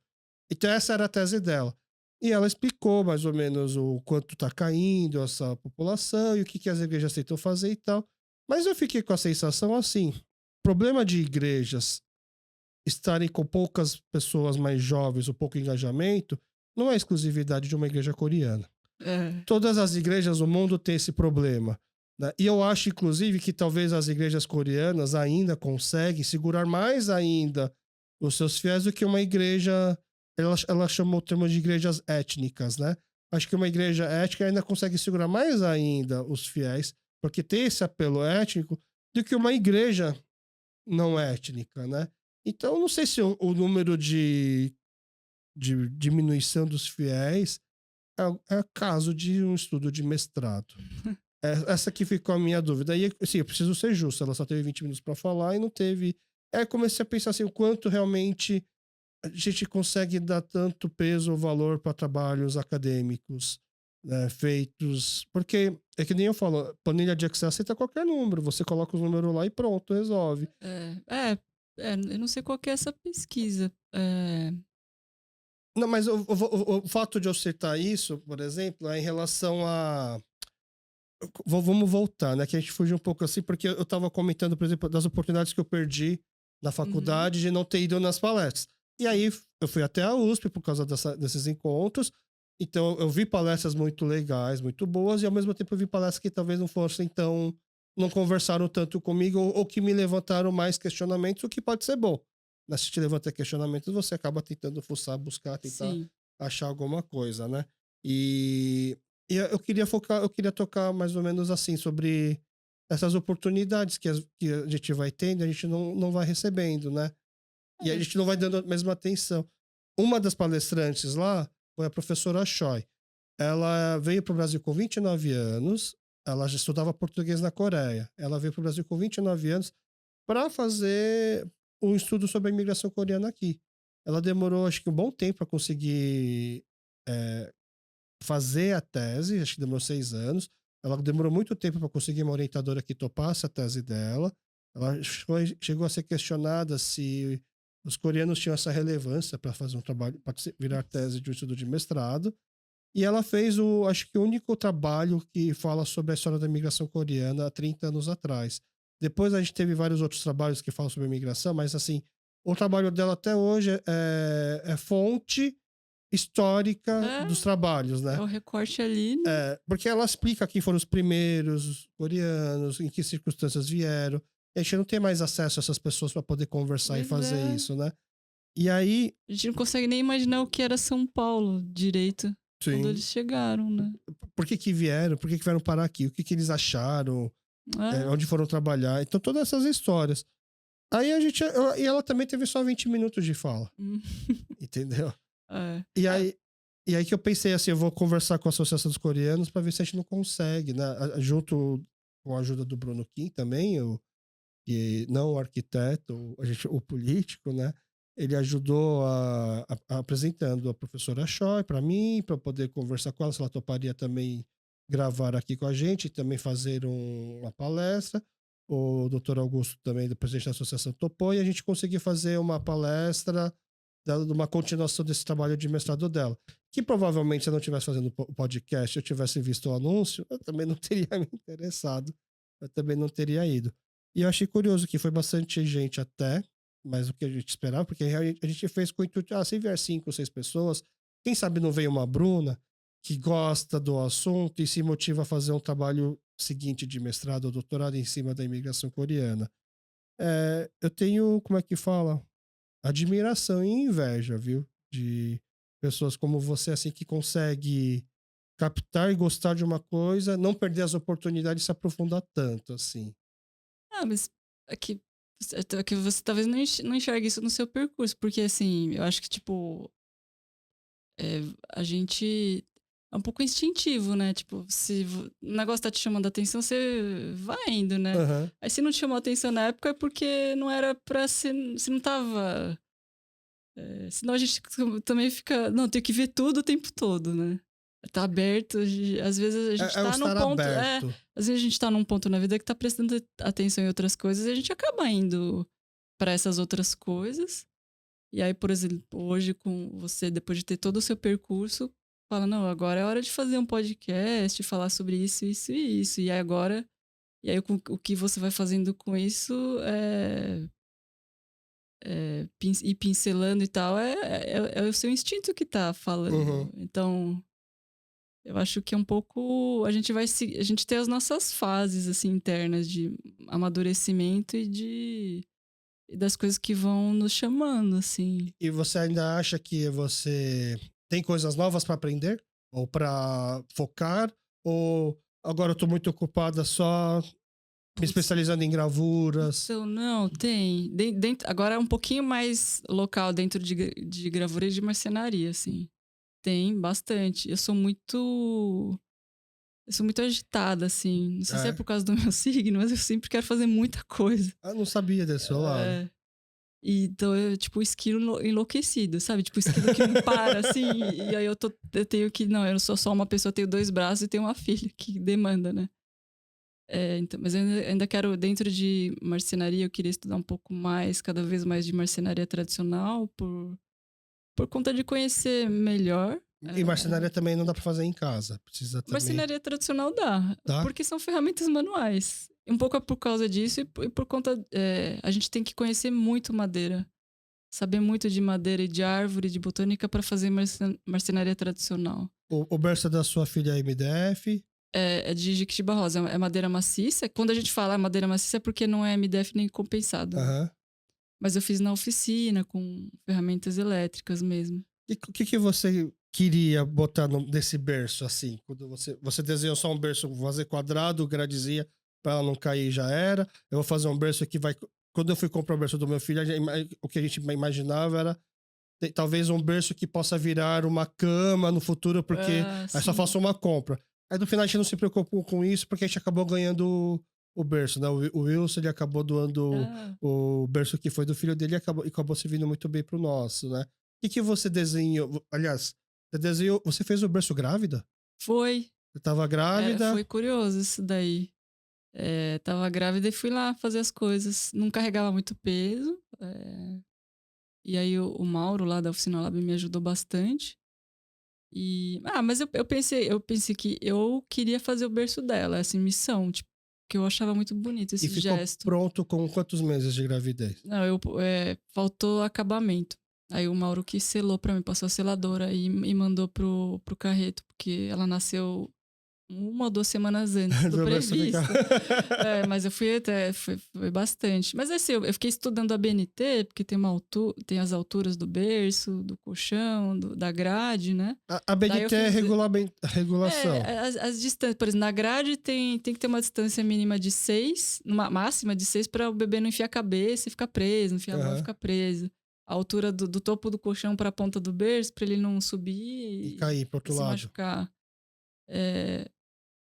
Então essa era a tese dela. E ela explicou mais ou menos o quanto está caindo essa população e o que as igrejas tentam fazer e tal. Mas eu fiquei com a sensação assim, problema de igrejas estarem com poucas pessoas mais jovens, ou pouco engajamento, não é exclusividade de uma igreja coreana. Todas as igrejas do mundo têm esse problema, né? E eu acho, inclusive, que talvez as igrejas coreanas ainda conseguem segurar mais ainda os seus fiéis do que uma igreja... Ela chamou o termo de igrejas étnicas, né? Acho que uma igreja étnica ainda consegue segurar mais ainda os fiéis, porque tem esse apelo étnico, do que uma igreja não étnica, né? Então, não sei se o número de diminuição dos fiéis é caso de um estudo de mestrado. Essa que ficou a minha dúvida. E, assim, eu preciso ser justo, ela só teve 20 minutos para falar e não teve... comecei a pensar assim, o quanto realmente a gente consegue dar tanto peso ou valor para trabalhos acadêmicos, né, feitos... Porque, é que nem eu falo, planilha de Excel aceita qualquer número, você coloca os números lá e pronto, resolve. Eu não sei qual que é essa pesquisa. Não, mas o fato de eu citar isso, por exemplo, é em relação a... Vamos voltar, né? Que a gente fugiu um pouco assim, porque eu estava comentando, por exemplo, das oportunidades que eu perdi na faculdade de não ter ido nas palestras. E aí eu fui até a USP por causa desses encontros. Então eu vi palestras muito legais, muito boas, e ao mesmo tempo eu vi palestras que talvez não fossem tão... não conversaram tanto comigo, ou que me levantaram mais questionamentos, o que pode ser bom. Mas se te levanta questionamentos, você acaba tentando fuçar, buscar, tentar achar alguma coisa, né? E eu queria tocar mais ou menos assim sobre essas oportunidades que a gente vai tendo, a gente não vai recebendo, né? E a gente não vai dando a mesma atenção. Uma das palestrantes lá foi a professora Choi. Ela veio para o Brasil com 29 anos, ela já estudava português na Coreia. Ela veio para o Brasil com 29 anos para fazer um estudo sobre a imigração coreana aqui. Ela demorou, acho que um bom tempo para conseguir fazer a tese, acho que demorou 6 anos. Ela demorou muito tempo para conseguir uma orientadora que topasse a tese dela. Ela chegou a ser questionada se os coreanos tinham essa relevância para fazer um trabalho, para virar tese de um estudo de mestrado. E ela fez acho que o único trabalho que fala sobre a história da imigração coreana há 30 anos atrás. Depois a gente teve vários outros trabalhos que falam sobre a imigração, mas assim, o trabalho dela até hoje é fonte histórica dos trabalhos, né? É o recorte ali, né? Porque ela explica quem foram os primeiros coreanos, em que circunstâncias vieram. A gente não tem mais acesso a essas pessoas para poder conversar e fazer isso, né? E aí... A gente não consegue nem imaginar o que era São Paulo direito. Quando eles chegaram, né? Por que vieram? Por que vieram parar aqui? O que eles acharam? Onde foram trabalhar? Então, todas essas histórias. Aí e ela também teve só 20 minutos de fala. Entendeu? E aí que eu pensei assim, eu vou conversar com a Associação dos Coreanos para ver se a gente não consegue, né? Junto com a ajuda do Bruno Kim também, que não o arquiteto, o político, né? Ele ajudou apresentando a professora Choi para mim, para poder conversar com ela, se ela toparia também gravar aqui com a gente e também fazer uma palestra. O doutor Augusto também, do presidente da associação, topou e a gente conseguiu fazer uma palestra de uma continuação desse trabalho de mestrado dela. Que provavelmente, se eu não estivesse fazendo o podcast, eu tivesse visto o anúncio, eu também não teria me interessado, eu também não teria ido. E eu achei curioso que foi bastante gente até, mais do que a gente esperava, porque a gente fez com o intuito, se vier 5 ou 6 pessoas, quem sabe não veio uma Bruna que gosta do assunto e se motiva a fazer um trabalho seguinte de mestrado ou doutorado em cima da imigração coreana. Eu tenho, como é que fala? Admiração e inveja, viu? De pessoas como você, assim, que consegue captar e gostar de uma coisa, não perder as oportunidades e se aprofundar tanto, assim. Mas é que você talvez não enxergue isso no seu percurso, porque assim, eu acho que, tipo, a gente é um pouco instintivo, né? Tipo, se o negócio tá te chamando a atenção, você vai indo, né? Uhum. Aí se não te chamou a atenção na época é porque não era pra ser, se não tava. Senão a gente também fica. Não, tem que ver tudo o tempo todo, né? Tá aberto, às vezes a gente tá num ponto. Às vezes a gente tá num ponto na vida que tá prestando atenção em outras coisas e a gente acaba indo pra essas outras coisas. E aí, por exemplo, hoje com você, depois de ter todo o seu percurso, fala, não, agora é hora de fazer um podcast, falar sobre isso, isso e isso. E aí agora, o que você vai fazendo com isso ir pincelando e tal, é o seu instinto que tá falando. Uhum. Então, eu acho que é um pouco. A gente tem as nossas fases, assim, internas de amadurecimento e das coisas que vão nos chamando, assim. E você ainda acha que você tem coisas novas para aprender? Ou para focar? Ou agora eu tô muito ocupada só me especializando em gravuras? Então, não, tem. Agora é um pouquinho mais local dentro de gravura e de marcenaria, assim. Tem bastante. Eu sou muito agitada, assim. Não sei se é por causa do meu signo, mas eu sempre quero fazer muita coisa. Não sabia desse seu lado. Então, tipo, o esquilo enlouquecido, sabe? Tipo, o esquilo que não para, assim. E aí eu tenho que... Não, eu não sou só uma pessoa, eu tenho 2 braços e tenho uma filha que demanda, né? Então, mas eu ainda quero, dentro de marcenaria, eu queria estudar um pouco mais, cada vez mais de marcenaria tradicional, por conta de conhecer melhor. E marcenaria também não dá pra fazer em casa. Precisa também... Marcenaria tradicional dá, porque são ferramentas manuais. Um pouco é por causa disso e por conta... a gente tem que conhecer muito madeira. Saber muito de madeira e de árvore, de botânica para fazer marcenaria tradicional. O berço da sua filha é MDF? É de Jequitiba rosa, é madeira maciça. Quando a gente fala madeira maciça é porque não é MDF nem compensado. Uhum. Mas eu fiz na oficina, com ferramentas elétricas mesmo. E o que você queria botar nesse berço, assim? Quando você desenhou só um berço, vou fazer quadrado, gradezinha, para ela não cair já era. Eu vou fazer um berço que vai... Quando eu fui comprar o berço do meu filho, o que a gente imaginava era talvez um berço que possa virar uma cama no futuro, porque aí só faço uma compra. Aí no final a gente não se preocupou com isso, porque a gente acabou ganhando o berço, né? O Wilson, ele acabou doando o berço que foi do filho dele e acabou servindo muito bem pro nosso, né? O que você desenhou? Aliás, você fez o berço grávida? Foi. Você tava grávida? Foi curioso isso daí. Tava grávida e fui lá fazer as coisas. Não carregava muito peso. E aí o Mauro lá da Oficina Lab me ajudou bastante. Mas eu pensei que eu queria fazer o berço dela, essa missão, tipo, que eu achava muito bonito esse gesto. E ficou pronto com quantos meses de gravidez? Não, faltou acabamento. Aí o Mauro que selou pra mim, passou a seladora e mandou pro carreto, porque ela nasceu 1 ou 2 semanas antes do previsto. Mas eu fui até... Foi bastante. Mas assim, eu fiquei estudando a BNT, porque tem as alturas do berço, do colchão, da grade, né? A BNT é regulação. As distâncias. Por exemplo, na grade tem que ter uma distância mínima de 6, uma máxima de 6, para o bebê não enfiar a cabeça e ficar preso, não enfiar a mão e ficar preso. A altura do topo do colchão para a ponta do berço, para ele não subir e cair pro outro lado. Se machucar.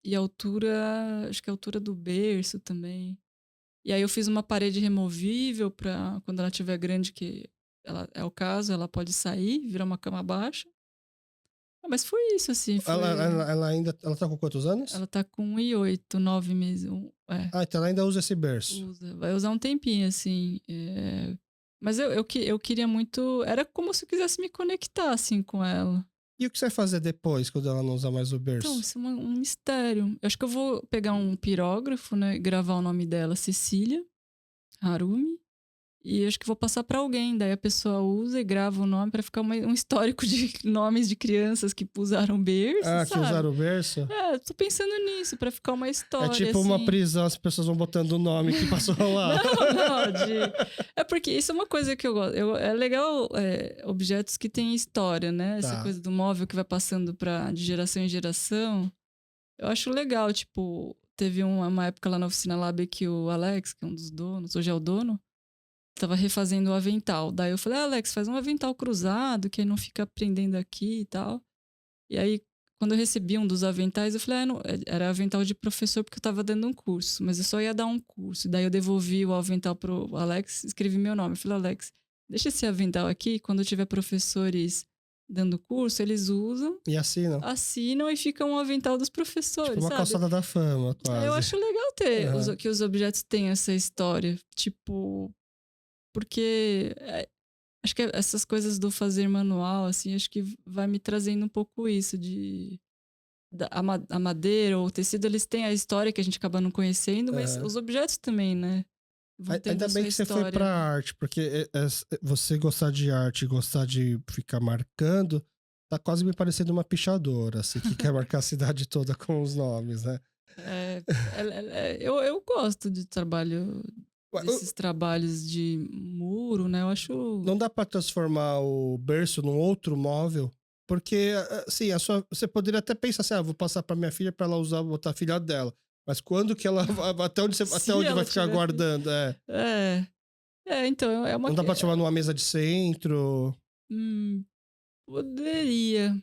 e a altura, acho que a altura do berço também. E aí eu fiz uma parede removível para quando ela estiver grande, que ela, é o caso, ela pode sair, virar uma cama baixa. Ah, mas foi isso, assim, Ela ainda... Ela tá com quantos anos? ela tá com 1 e 8, 9 meses. Ah, então ela ainda usa esse berço. Vai usar um tempinho, assim. Mas eu queria muito. Era como se eu quisesse me conectar, assim, com ela. E o que você vai fazer depois, quando ela não usar mais o Então, berço? isso é um mistério. Eu acho que eu vou pegar um pirógrafo, né? E gravar o nome dela, Cecília Harumi. E acho que vou passar pra alguém. Daí a pessoa usa e grava o nome pra ficar um histórico de nomes de crianças que usaram berço, Ah, que sabe? usaram o berço? Tô pensando nisso, pra ficar uma É história. tipo assim. uma prisão, as pessoas vão botando o nome que passou lá. Não. É porque isso é uma coisa que eu gosto. É legal objetos que têm história, né? Essa Tá. coisa do móvel que vai passando de geração em geração. Eu acho legal, tipo, teve uma época lá na oficina Lab que o Alex, que é um dos donos, hoje é o dono, tava refazendo o avental. Daí eu falei, Alex, faz um avental cruzado, que aí não fica prendendo aqui e tal. E aí, quando eu recebi um dos aventais, eu falei, não, era avental de professor porque eu tava dando um curso, mas eu só ia dar um curso. Daí eu devolvi o avental pro Alex, escrevi meu nome. Eu falei, Alex, deixa esse avental aqui, quando tiver professores dando curso, eles usam, E assinam e fica um avental dos professores, tipo uma sabe? calçada da fama, quase. Eu acho legal ter Uhum. que os objetos tenham essa história, tipo, porque acho que essas coisas do fazer manual, assim, acho que vai me trazendo um pouco isso a madeira ou o tecido, eles têm a história que a gente acaba não conhecendo, mas Uhum. os objetos também, né? Vão tendo Ainda a bem sua que você foi história. pra arte, porque você gostar de arte, gostar de ficar marcando, tá quase me parecendo uma pichadora, assim, que quer marcar a cidade toda com os nomes, né? Eu gosto de desses trabalhos de muro, né? Eu acho. Não dá pra transformar o berço num outro móvel, porque, assim, você poderia até pensar assim, vou passar pra minha filha pra ela usar, botar a filha dela. Mas quando que ela... Até Se onde vai ela ficar tiver. guardando? Então, é uma. Não dá pra transformar numa mesa de centro. Hum, poderia.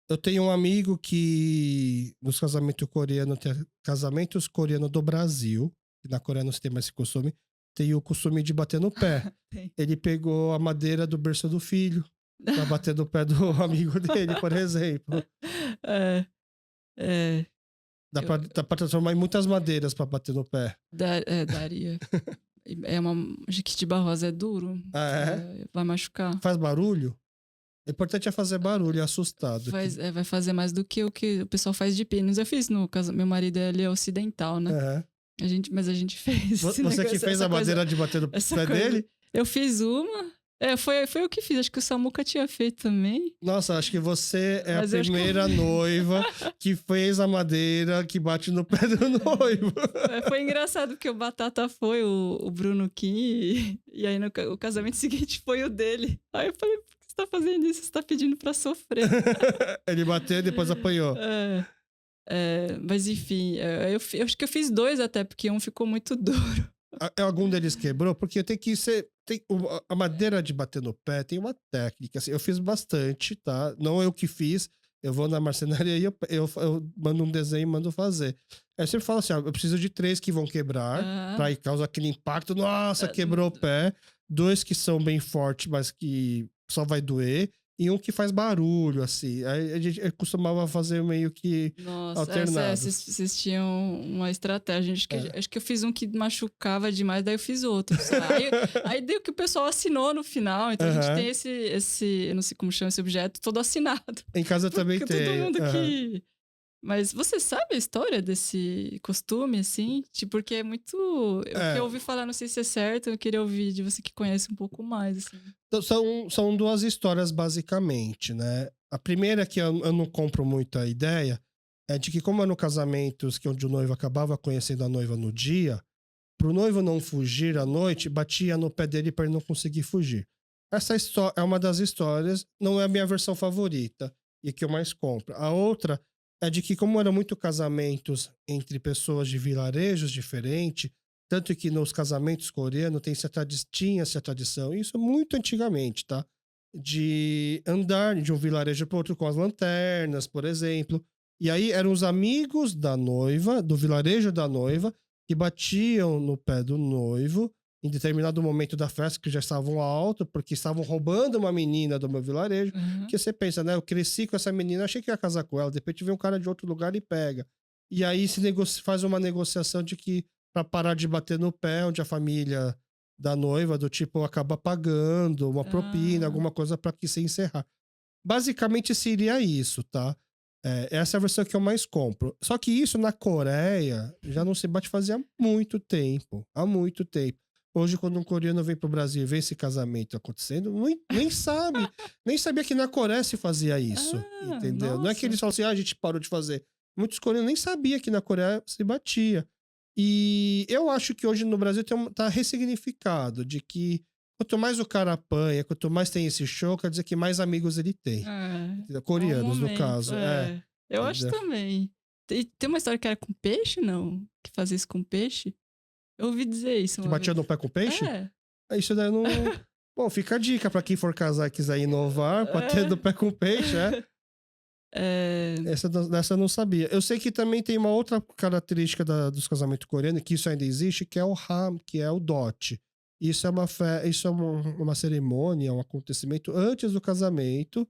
Eu tenho um amigo que nos casamentos coreanos tem casamentos coreanos do Brasil, que na Coreia não se tem mais esse costume, tem o costume de bater no pé. Tem. Ele pegou a madeira do berço do filho pra bater no pé do amigo dele, por exemplo. É, é, Dá pra transformar em muitas madeiras pra bater no pé. daria. Jequitibá rosa é duro. Ah, é? Vai machucar. Faz barulho? O importante é fazer barulho, é assustado. Vai fazer mais do que o pessoal faz de pênis. Eu fiz no caso. Meu marido ele é ocidental, né? É. Mas a gente fez. Você que fez a madeira de bater no pé dele? Eu fiz uma. Foi eu que fiz. Acho que o Samuca tinha feito também. Nossa, acho que você é Mas a primeira noiva que fez a madeira que bate no pé do noivo. Foi engraçado porque o Batata foi o Bruno Kim e aí o casamento seguinte foi o dele. Aí eu falei, por que você tá fazendo isso? Você tá pedindo pra sofrer. Ele bateu e depois apanhou. Mas enfim, eu acho que eu fiz 2 até, porque um ficou muito duro. Algum deles quebrou? Porque tem que ser... a madeira de bater no pé tem uma técnica. Assim, eu fiz bastante, tá? Não eu que fiz. Eu vou na marcenaria e eu mando um desenho e mando fazer. Aí eu sempre falo assim, eu preciso de 3 que vão quebrar, pra causar aquele impacto. Nossa, quebrou o pé. 2 que são bem fortes, mas que só vai doer. E um que faz barulho, assim. Aí a gente costumava fazer meio que alternado. Vocês tinham uma estratégia. Acho que eu fiz um que machucava demais, daí eu fiz outro. Aí deu que o pessoal assinou no final. Então a gente tem esse, eu não sei como chama esse objeto, todo assinado. Em casa também tem. Todo mundo que... Mas você sabe a história desse costume, assim? Porque é muito... O que eu ouvi falar, não sei se é certo, eu queria ouvir de você que conhece um pouco mais, assim. Então, são 2 histórias, basicamente, né? A primeira, que eu não compro muito a ideia, é de que como é no casamentos que onde o noivo acabava conhecendo a noiva no dia, pro noivo não fugir à noite, batia no pé dele para ele não conseguir fugir. Essa é uma das histórias, não é a minha versão favorita e que eu mais compro. A outra é de que como eram muito casamentos entre pessoas de vilarejos diferentes, tanto que nos casamentos coreanos tinha-se a tradição, isso muito antigamente, tá? De andar de um vilarejo para outro com as lanternas, por exemplo. E aí eram os amigos da noiva, do vilarejo da noiva, que batiam no pé do noivo em determinado momento da festa, que já estavam alto, porque estavam roubando uma menina do meu vilarejo. Aham. Que você pensa, né? Eu cresci com essa menina, achei que ia casar com ela, de repente vem um cara de outro lugar e pega. E aí faz uma negociação de que, pra parar de bater no pé, onde a família da noiva, do tipo, acaba pagando uma propina, Ah, alguma coisa pra que se encerrar. Basicamente seria isso, tá? Essa é a versão que eu mais compro. Só que isso na Coreia já não se bate fazia muito tempo. Há muito tempo. Hoje, quando um coreano vem pro Brasil e vê esse casamento acontecendo, nem sabe. Nem sabia que na Coreia se fazia isso. Entendeu? Não é que eles nossa. falam assim, a gente parou de fazer. Muitos coreanos nem sabiam que na Coreia se batia. E eu acho que hoje no Brasil tá ressignificado de que quanto mais o cara apanha, quanto mais tem esse show, quer dizer que mais amigos ele tem. Entendeu? É um Coreanos, no momento, caso. Eu acho Entendeu? também. Tem uma história que era com peixe, não? Que fazia isso com peixe? Eu ouvi dizer isso Que uma batia vez. no pé com peixe? É, Isso daí eu não. Bom, fica a dica pra quem for casar e quiser inovar, bater no pé com peixe, é, Dessa eu não sabia. Eu sei que também tem uma outra característica dos casamentos coreanos, que isso ainda existe, que é o ham, que é o dote. Isso é uma cerimônia, um acontecimento antes do casamento,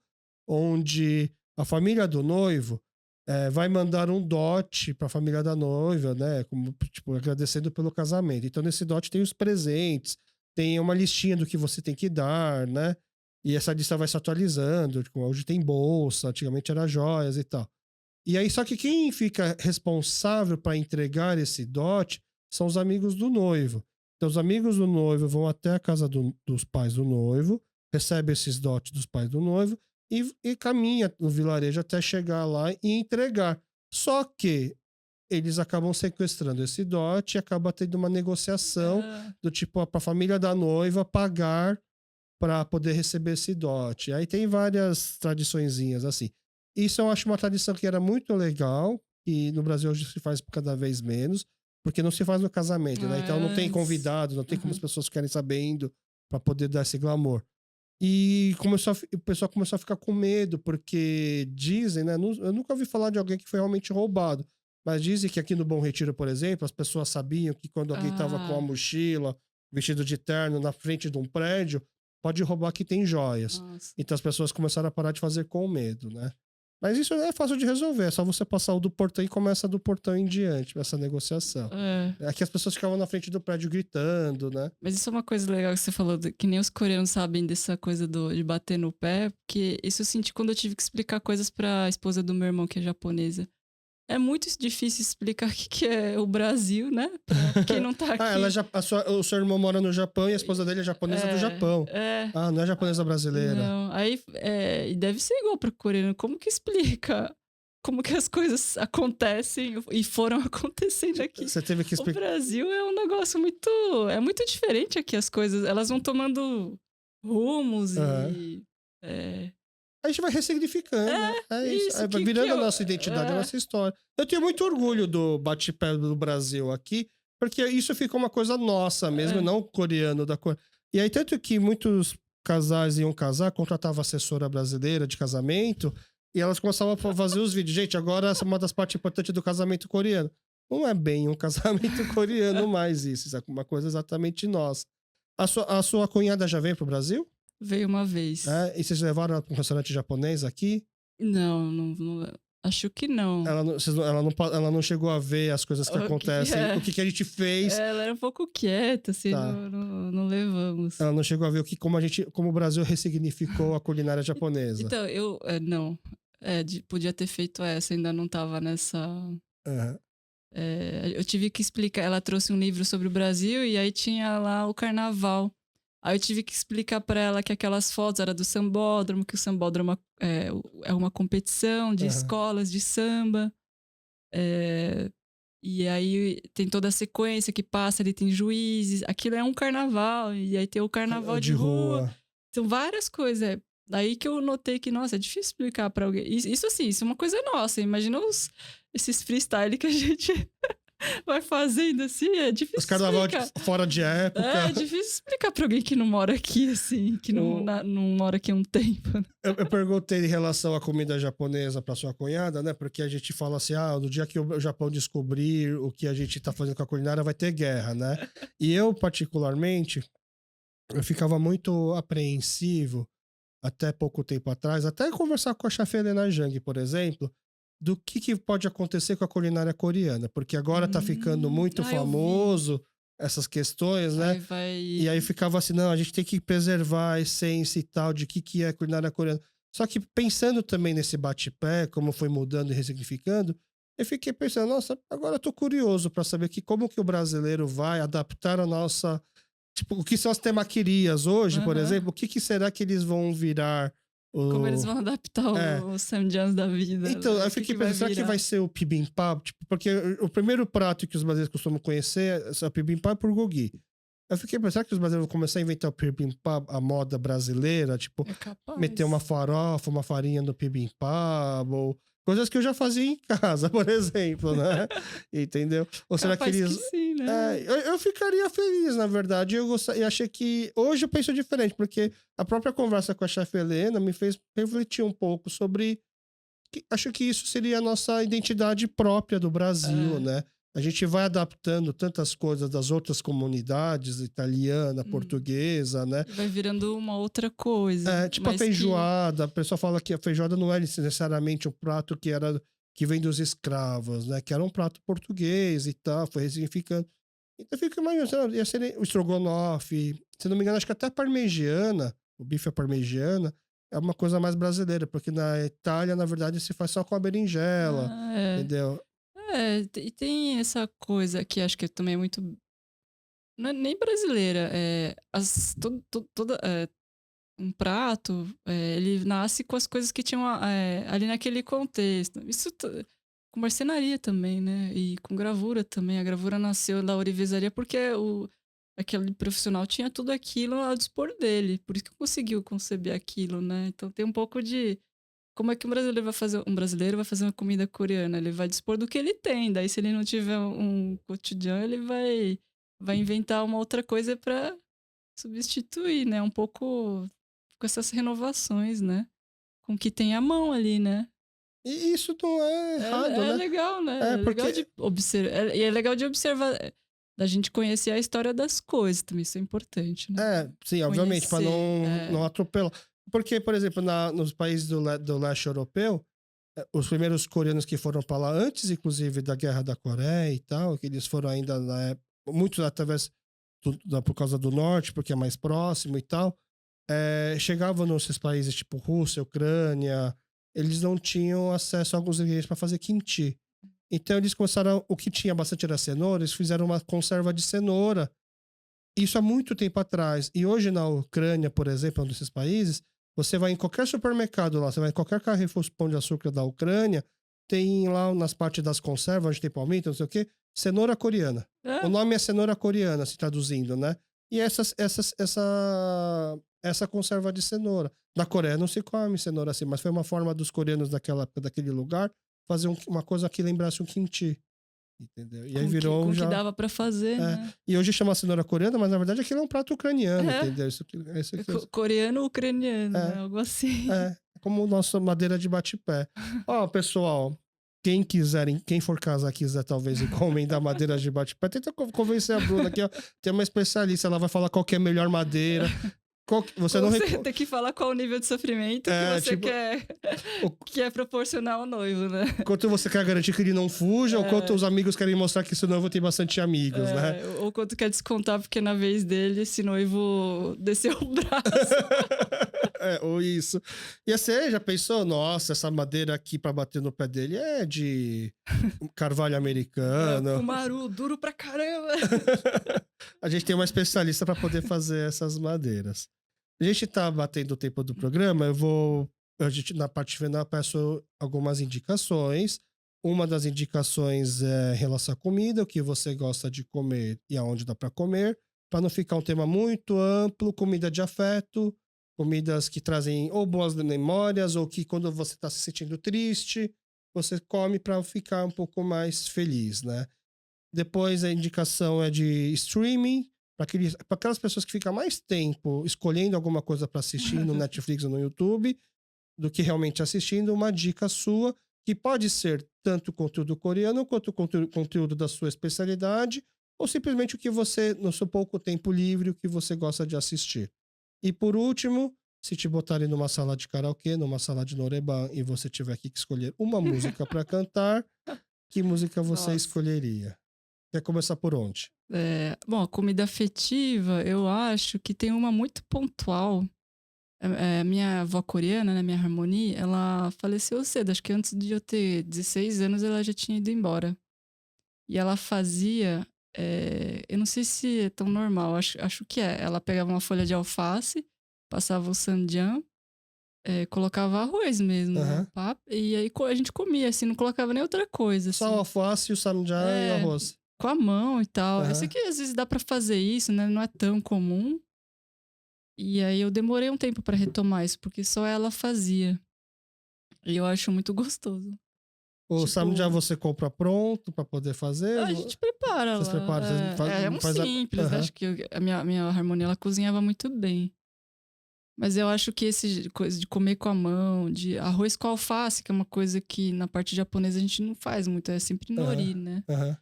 onde a família do noivo vai mandar um dote para a família da noiva, né? Como, tipo, agradecendo pelo casamento. Então, nesse dote tem os presentes, tem uma listinha do que você tem que dar, né? E essa lista vai se atualizando. Tipo, hoje tem bolsa, antigamente era joias e tal. E aí, só que quem fica responsável para entregar esse dote são os amigos do noivo. Então, os amigos do noivo vão até a casa dos pais do noivo, recebem esses dotes dos pais do noivo e caminha no vilarejo até chegar lá e entregar. Só que eles acabam sequestrando esse dote e acaba tendo uma negociação ah, do tipo para a família da noiva pagar para poder receber esse dote. Aí tem várias tradiçõezinhas assim. Isso eu acho uma tradição que era muito legal e no Brasil hoje se faz cada vez menos, porque não se faz no casamento, né? Então não tem antes. convidados, não tem como as Aham. pessoas ficarem sabendo para poder dar esse glamour. E o pessoal começou a ficar com medo, porque dizem, né? Eu nunca ouvi falar de alguém que foi realmente roubado, mas dizem que aqui no Bom Retiro, por exemplo, as pessoas sabiam que quando alguém estava com a Ah, mochila, vestido de terno na frente de um prédio, pode roubar que tem joias. nossa. Então as pessoas começaram a parar de fazer com medo, né? Mas isso é fácil de resolver, é só você passar o do portão e começa do portão em diante, essa negociação. É. Aqui as pessoas ficavam na frente do prédio gritando, né? Mas isso é uma coisa legal que você falou, que nem os coreanos sabem dessa coisa de bater no pé, porque isso eu senti quando eu tive que explicar coisas pra esposa do meu irmão, que é japonesa. É muito difícil explicar o que é o Brasil, né? Pra quem não tá Ah, ela aqui. o seu irmão mora no Japão e a esposa dele é japonesa do Japão. É. Ah, não é japonesa brasileira. Não. Aí, e deve ser igual pro coreano. Como que explica? Como que as coisas acontecem e foram acontecendo aqui? Você teve que O explicar. Brasil é um negócio muito. É muito diferente aqui as coisas. Elas vão tomando rumos Aham. e. É, A gente vai ressignificando. É isso. isso Vai que virando a eu. nossa identidade, a nossa história. Eu tenho muito orgulho do bate-pé do Brasil aqui, porque isso ficou uma coisa nossa mesmo, É, não coreano da cor. E aí, tanto que muitos casais iam casar, contratavam assessora brasileira de casamento, e elas começavam a fazer os vídeos. Gente, agora essa é uma das partes importantes do casamento coreano. Não é bem um casamento coreano mais isso é uma coisa exatamente nossa. A sua cunhada já veio pro Brasil? veio uma vez. E vocês levaram ela para um restaurante japonês aqui? Não, acho que não. Ela não chegou a ver as coisas que O que acontecem, é? o que a gente fez. Ela era um pouco quieta, assim, Tá. não levamos. Ela não chegou a ver como o Brasil ressignificou a culinária japonesa. Então, não. Podia ter feito essa, ainda não tava nessa. Aham. Eu tive que explicar. Ela trouxe um livro sobre o Brasil e aí tinha lá o carnaval. Aí eu tive que explicar pra ela que aquelas fotos eram do sambódromo, que o sambódromo é uma competição de Aham. escolas de samba. É, e aí tem toda a sequência que passa, ali tem juízes. Aquilo é um carnaval, e aí tem o carnaval de De rua. rua. São várias coisas. Daí que eu notei que, nossa, é difícil explicar pra alguém. Isso assim, isso é uma coisa nossa. Imagina esses freestyle que a gente vai fazendo assim, é difícil Os carnaval explicar. fora de época. É difícil explicar pra alguém que não mora aqui, assim, que não mora aqui há um tempo. Eu perguntei em relação à comida japonesa para sua cunhada, né? Porque a gente fala assim, no dia que o Japão descobrir o que a gente tá fazendo com a culinária, vai ter guerra, né? E eu, particularmente, eu ficava muito apreensivo até pouco tempo atrás, até conversar com a chefe Helena Jang, por exemplo, do que pode acontecer com a culinária coreana, porque agora tá ficando muito famoso essas questões, né? E aí ficava assim, não, a gente tem que preservar a essência e tal de que é a culinária coreana. Só que pensando também nesse bate-pé, como foi mudando e ressignificando, eu fiquei pensando, nossa, agora eu tô curioso para saber como que o brasileiro vai adaptar a nossa... Tipo, o que são as temaquirias hoje, por exemplo, o que será que eles vão virar? Como eles vão adaptar o Samjans da vida. Então, né? eu fiquei pensando, será que vai ser o bibimbap? Tipo, porque o primeiro prato que os brasileiros costumam conhecer é o bibimbap por gogi. Eu fiquei pensando, será que os brasileiros vão começar a inventar o bibimbap, a moda brasileira? Tipo, meter uma farofa, uma farinha no bibimbap, ou coisas que eu já fazia em casa, por exemplo, né? Entendeu? Ou será que eles... Que sim, né? Eu ficaria feliz, na verdade. Eu achei que... Hoje eu penso diferente, porque a própria conversa com a chefe Helena me fez refletir um pouco sobre... Acho que isso seria a nossa identidade própria do Brasil, né? A gente vai adaptando tantas coisas das outras comunidades, italiana, portuguesa, né? Vai virando uma outra coisa. Tipo a feijoada. A pessoa fala que a feijoada não é necessariamente um prato que vem dos escravos, né? Que era um prato português e tal, foi ressignificando. Então fica imaginando, ia ser o estrogonofe, se não me engano, acho que até a parmegiana, o bife à parmegiana, é uma coisa mais brasileira, porque na Itália, na verdade, se faz só com a berinjela, entendeu? E tem essa coisa que acho que também é muito... Não é nem brasileira, um prato, ele nasce com as coisas que tinham ali naquele contexto. Isso com marcenaria também, né? E com gravura também. A gravura nasceu da ourivesaria porque aquele profissional tinha tudo aquilo ao dispor dele. Por isso que conseguiu conceber aquilo, né? Então tem um pouco de... Como é que um brasileiro vai fazer uma comida coreana? Ele vai dispor do que ele tem. Daí, se ele não tiver um cotidiano, ele vai inventar uma outra coisa para substituir, né? Um pouco com essas renovações, né? Com o que tem à mão ali, né? E isso não é errado, né? É legal, né? Legal de observar. E é legal de observar, da gente conhecer a história das coisas também. Isso é importante, né? Sim, obviamente, para não atropelar. Porque, por exemplo, nos países do leste europeu, os primeiros coreanos que foram para lá, antes, inclusive, da Guerra da Coreia e tal, que eles foram ainda na época, muitos através por causa do norte, porque é mais próximo e tal, chegavam nesses países tipo Rússia, Ucrânia, eles não tinham acesso a alguns ingredientes para fazer kimchi. Então eles começaram, o que tinha bastante era cenoura, eles fizeram uma conserva de cenoura. Isso há muito tempo atrás. E hoje na Ucrânia, por exemplo, um desses países, você vai em qualquer supermercado lá, você vai em qualquer Carrefour Pão de Açúcar da Ucrânia, tem lá nas partes das conservas, onde tem palmito, não sei o quê, cenoura coreana. O nome é cenoura coreana, se traduzindo, né? E essa conserva de cenoura. Na Coreia não se come cenoura assim, mas foi uma forma dos coreanos daquele lugar fazer uma coisa que lembrasse um kimchi. Entendeu? E aí virou que dava pra fazer, né? E hoje chama cenoura coreana, mas na verdade aquilo é um prato ucraniano, entendeu? Coreano-ucraniano, né? Algo assim. Como nossa madeira de bate-pé. Pessoal, quem for casar quiser talvez encomendar madeira de bate-pé, tenta convencer a Bruna aqui, ó, tem uma especialista, ela vai falar qual que é a melhor madeira. Você tem que falar qual o nível de sofrimento que você quer proporcionar ao noivo, né? Quanto você quer garantir que ele não fuja, ou quanto os amigos querem mostrar que esse noivo tem bastante amigos, né? Ou quanto quer descontar porque na vez dele esse noivo desceu o braço. Ou isso. E você já pensou, nossa, essa madeira aqui pra bater no pé dele é de carvalho americano. Kumaru, duro pra caramba. A gente tem uma especialista pra poder fazer essas madeiras. A gente tá batendo o tempo do programa, na parte final eu peço algumas indicações. Uma das indicações é em relação à comida, o que você gosta de comer e aonde dá pra comer, para não ficar um tema muito amplo, comida de afeto, comidas que trazem ou boas memórias, ou que quando você está se sentindo triste, você come para ficar um pouco mais feliz, né? Depois a indicação é de streaming, para aquelas pessoas que ficam mais tempo escolhendo alguma coisa para assistir no Netflix ou no YouTube, do que realmente assistindo, uma dica sua, que pode ser tanto conteúdo coreano quanto conteúdo da sua especialidade, ou simplesmente o que você, no seu pouco tempo livre, o que você gosta de assistir. E por último, se te botarem numa sala de karaokê, numa sala de noreban, e você tiver que escolher uma música para cantar, que música você Nossa. escolheria? Quer começar por onde? Bom, a comida afetiva, eu acho que tem uma muito pontual. Minha avó coreana, né, minha harmonia, ela faleceu cedo. Acho que antes de eu ter 16 anos, ela já tinha ido embora. E ela fazia, eu não sei se é tão normal, acho que é. Ela pegava uma folha de alface, passava o sandjam, colocava arroz mesmo, Aham. e aí a gente comia, assim, não colocava nem outra coisa, Só o assim. alface, o samjá e o É, arroz. com a mão e tal. Eu sei Aham. que às vezes dá pra fazer isso, né? Não é tão comum. E aí eu demorei um tempo pra retomar isso, porque só ela fazia. E eu acho muito gostoso. O samjá Tipo, você compra pronto para poder fazer? a gente prepara Vocês lá. preparam? Vocês É um faz a... simples, né? Aham. Acho que a minha harmonia ela cozinhava muito bem. Mas eu acho que esse coisa de comer com a mão, de arroz com alface, que é uma coisa que na parte japonesa a gente não faz muito, é sempre Aham. nori, né? Aham.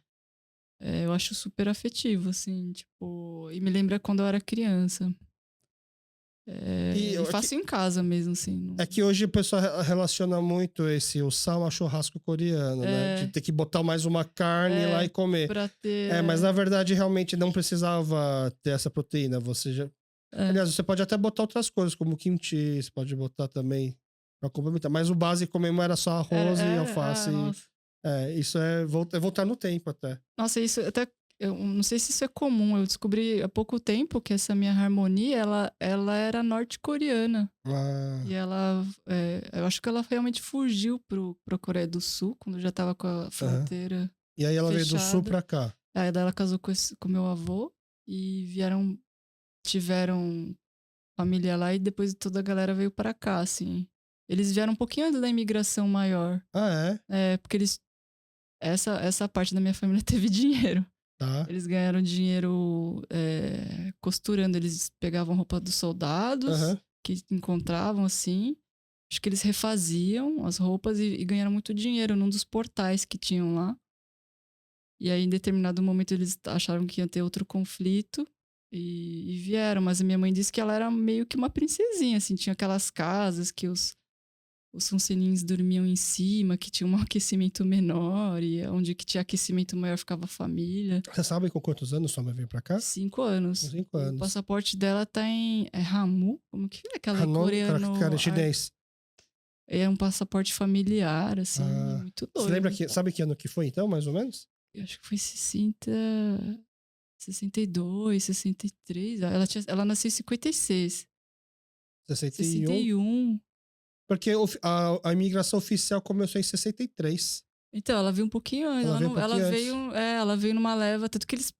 Eu acho super afetivo, assim, tipo. E me lembra quando eu era criança. E faço em casa mesmo, assim. É que hoje o pessoal relaciona muito o sal a churrasco coreano, né? De ter que botar mais uma carne lá e comer. Pra ter. Mas na verdade realmente não precisava ter essa proteína. Você já... Aliás, você pode até botar outras coisas, como kimchi, você pode botar também pra complementar. Mas o básico mesmo era só arroz e alface. Nossa. Isso é voltar no tempo até. Nossa, isso até. Eu não sei se isso é comum. Eu descobri há pouco tempo que essa minha harmonia, ela era norte-coreana. Ah. E ela. Eu acho que ela realmente fugiu pra Coreia do Sul, quando já tava com a fronteira. E aí ela veio do sul fechada. pra cá. Aí daí ela casou com meu avô e tiveram família lá e depois toda a galera veio pra cá, assim. Eles vieram um pouquinho antes da imigração maior. Ah, é? Porque essa parte da minha família teve dinheiro. Tá. Eles ganharam dinheiro costurando. Eles pegavam roupa dos soldados que encontravam, assim. Acho que eles refaziam as roupas e ganharam muito dinheiro num dos portais que tinham lá. E aí, em determinado momento, eles acharam que ia ter outro conflito e vieram. Mas a minha mãe disse que ela era meio que uma princesinha, assim. Tinha aquelas casas que os funcioninhos dormiam em cima, que tinha um aquecimento menor, e onde que tinha aquecimento maior ficava a família. Você sabe com quantos anos sua mãe veio pra cá? 5 anos. 5 anos. O passaporte dela tá em Hamu, como que é aquela Hanon, coreano? cara, chinês. É um passaporte familiar, assim, muito doido. Você lembra sabe que ano que foi então, mais ou menos? Eu acho que foi 62, 63. Ela nasceu em 56. 61. Porque a imigração oficial começou em 63. Então, ela veio um pouquinho antes. Ela veio numa leva, tanto que eles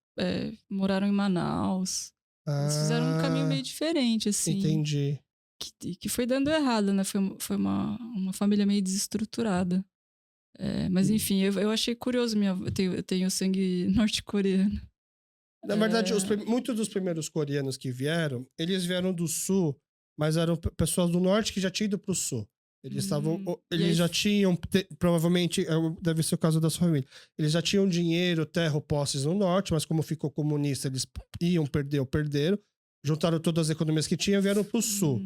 moraram em Manaus. Eles fizeram um caminho meio diferente, assim. Entendi. Que foi dando errado, né? Foi uma família meio desestruturada. Mas enfim, eu achei curioso. Eu tenho sangue norte-coreano. Na verdade, muitos dos primeiros coreanos que vieram, eles vieram do sul, mas eram pessoas do norte que já tinham ido pro sul. Eles já tinham, provavelmente, deve ser o caso da sua família, eles já tinham dinheiro, terra ou posses no norte, mas como ficou comunista, eles perderam, juntaram todas as economias que tinham e vieram pro sul.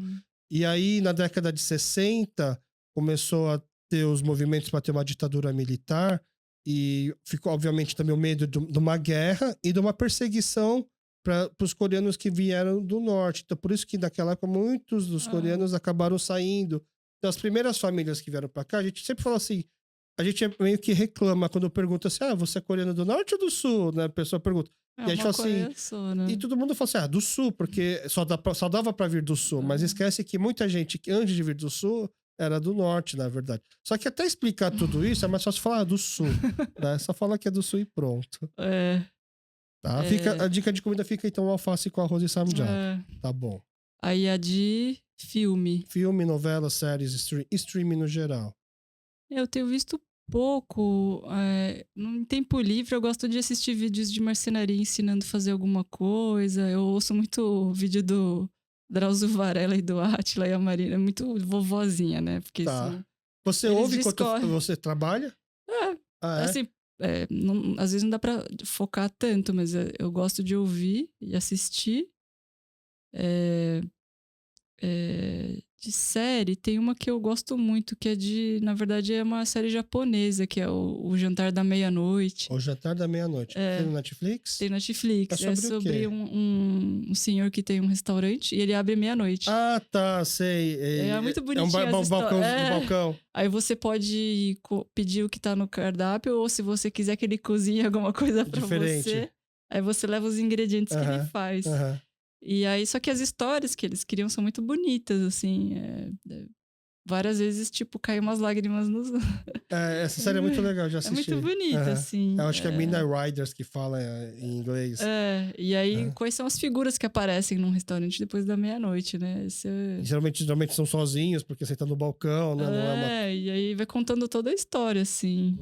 E aí, na década de 60, começou a ter os movimentos para ter uma ditadura militar e ficou, obviamente, também o medo de uma guerra e de uma perseguição para os coreanos que vieram do norte. Então, por isso que naquela época muitos dos coreanos acabaram saindo. Então, as primeiras famílias que vieram para cá, a gente sempre fala assim, a gente meio que reclama quando pergunta assim, você é coreano do norte ou do sul? Né? A pessoa pergunta. E a gente fala assim, né? E todo mundo fala assim, do sul, porque só dava para vir do sul. Mas esquece que muita gente, antes de vir do sul, era do norte, na verdade. Só que até explicar tudo isso, é mais fácil falar do sul. Né? Só fala que é do sul e pronto. Tá? A dica de comida fica, então, alface com arroz e samjá. Tá bom. Aí a de filme. Filme, novela, séries, streaming no geral. Eu tenho visto pouco. No tempo livre, eu gosto de assistir vídeos de marcenaria ensinando a fazer alguma coisa. Eu ouço muito vídeo do Drauzio Varela e do Átila e a Marina. É muito vovozinha, né? Porque Tá. Você eles ouve enquanto discorrem. você trabalha? Ah, é? Assim, às vezes não dá pra focar tanto, mas eu gosto de ouvir e assistir. É, de série, tem uma que eu gosto muito, que é na verdade, é uma série japonesa, que é o Jantar da Meia-Noite. O Jantar da Meia-Noite. Tem no Netflix? Tem Netflix. É sobre o quê? sobre um senhor que tem um restaurante e ele abre meia-noite. Ah, tá, sei. É muito É um bonitinho essa balcão, história. balcão. Aí você pode pedir o que tá no cardápio, ou se você quiser que ele cozinhe alguma coisa pra Diferente. você, aí você leva os ingredientes que ele faz. Aham. E aí, só que as histórias que eles criam são muito bonitas, assim. Várias vezes, tipo, cai umas lágrimas nos... Essa série é muito legal, já É assisti. muito bonita, assim. Eu acho que é Midnight Riders que fala em inglês. E aí, quais são as figuras que aparecem num restaurante depois da meia-noite, né? Geralmente são sozinhos, porque você tá no balcão, né? Não é uma... E aí vai contando toda a história, assim.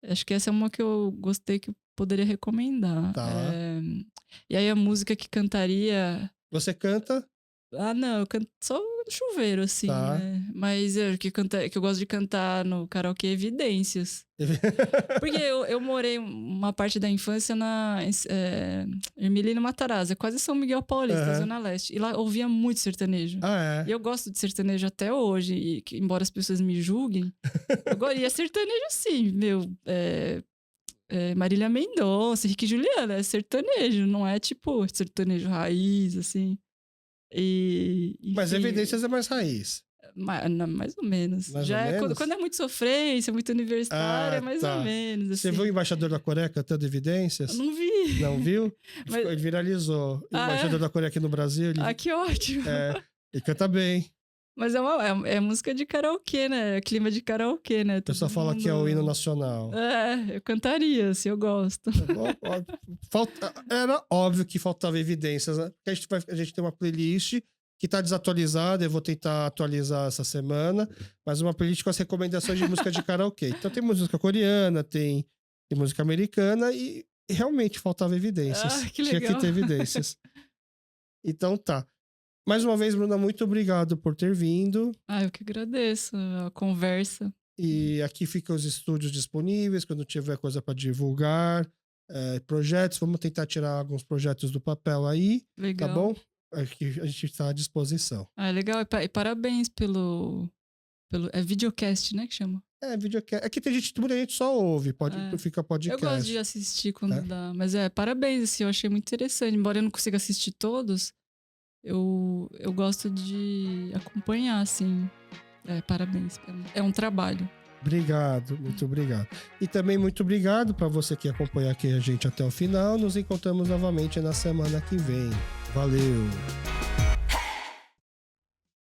Acho que essa é uma que eu gostei, que eu poderia recomendar. Tá. E aí a música que cantaria... Você canta? Não, eu canto só no chuveiro, assim, Tá. né? Mas que eu gosto de cantar no karaokê Evidências. Porque eu morei uma parte da infância na Ermelino Matarazzo, quase São Miguel Paulista, Zona Leste. E lá eu ouvia muito sertanejo. E eu gosto de sertanejo até hoje, e embora as pessoas me julguem, e é sertanejo sim, meu. Marília Mendonça, Henrique e Juliana, é sertanejo, não é tipo sertanejo raiz, assim. Mas Evidências é mais raiz. Mais ou menos. Mais ou menos? Quando é muito sofrência, muito universitária, mais ou menos. Assim. Você viu o Embaixador da Coreia cantando Evidências? Eu não vi. Não viu? Mas... Ele viralizou. O Embaixador da Coreia aqui no Brasil. Que ótimo. Ele canta bem. Mas é música de karaokê, né? É clima de karaokê, né? O pessoal fala que é o hino nacional. Eu cantaria, se eu gosto. Era óbvio que faltava Evidências, né? Porque a gente tem uma playlist que tá desatualizada, eu vou tentar atualizar essa semana, mas uma playlist com as recomendações de música de karaokê. Então tem música coreana, tem música americana e realmente faltava Evidências. Que legal. Tinha que ter Evidências. Então tá. Mais uma vez, Bruna, muito obrigado por ter vindo. Eu que agradeço a conversa. E aqui ficam os estúdios disponíveis, quando tiver coisa para divulgar, projetos, vamos tentar tirar alguns projetos do papel aí, legal. Tá bom? Aqui a gente está à disposição. Legal, e parabéns pelo... É videocast, né, que chama? Videocast. Aqui muita gente só ouve, fica podcast. Eu gosto de assistir quando dá, mas parabéns, assim, eu achei muito interessante, embora eu não consiga assistir todos, eu gosto de acompanhar, assim. Parabéns. É um trabalho. Obrigado, muito obrigado. E também muito obrigado para você que acompanha aqui a gente até o final. Nos encontramos novamente na semana que vem. Valeu!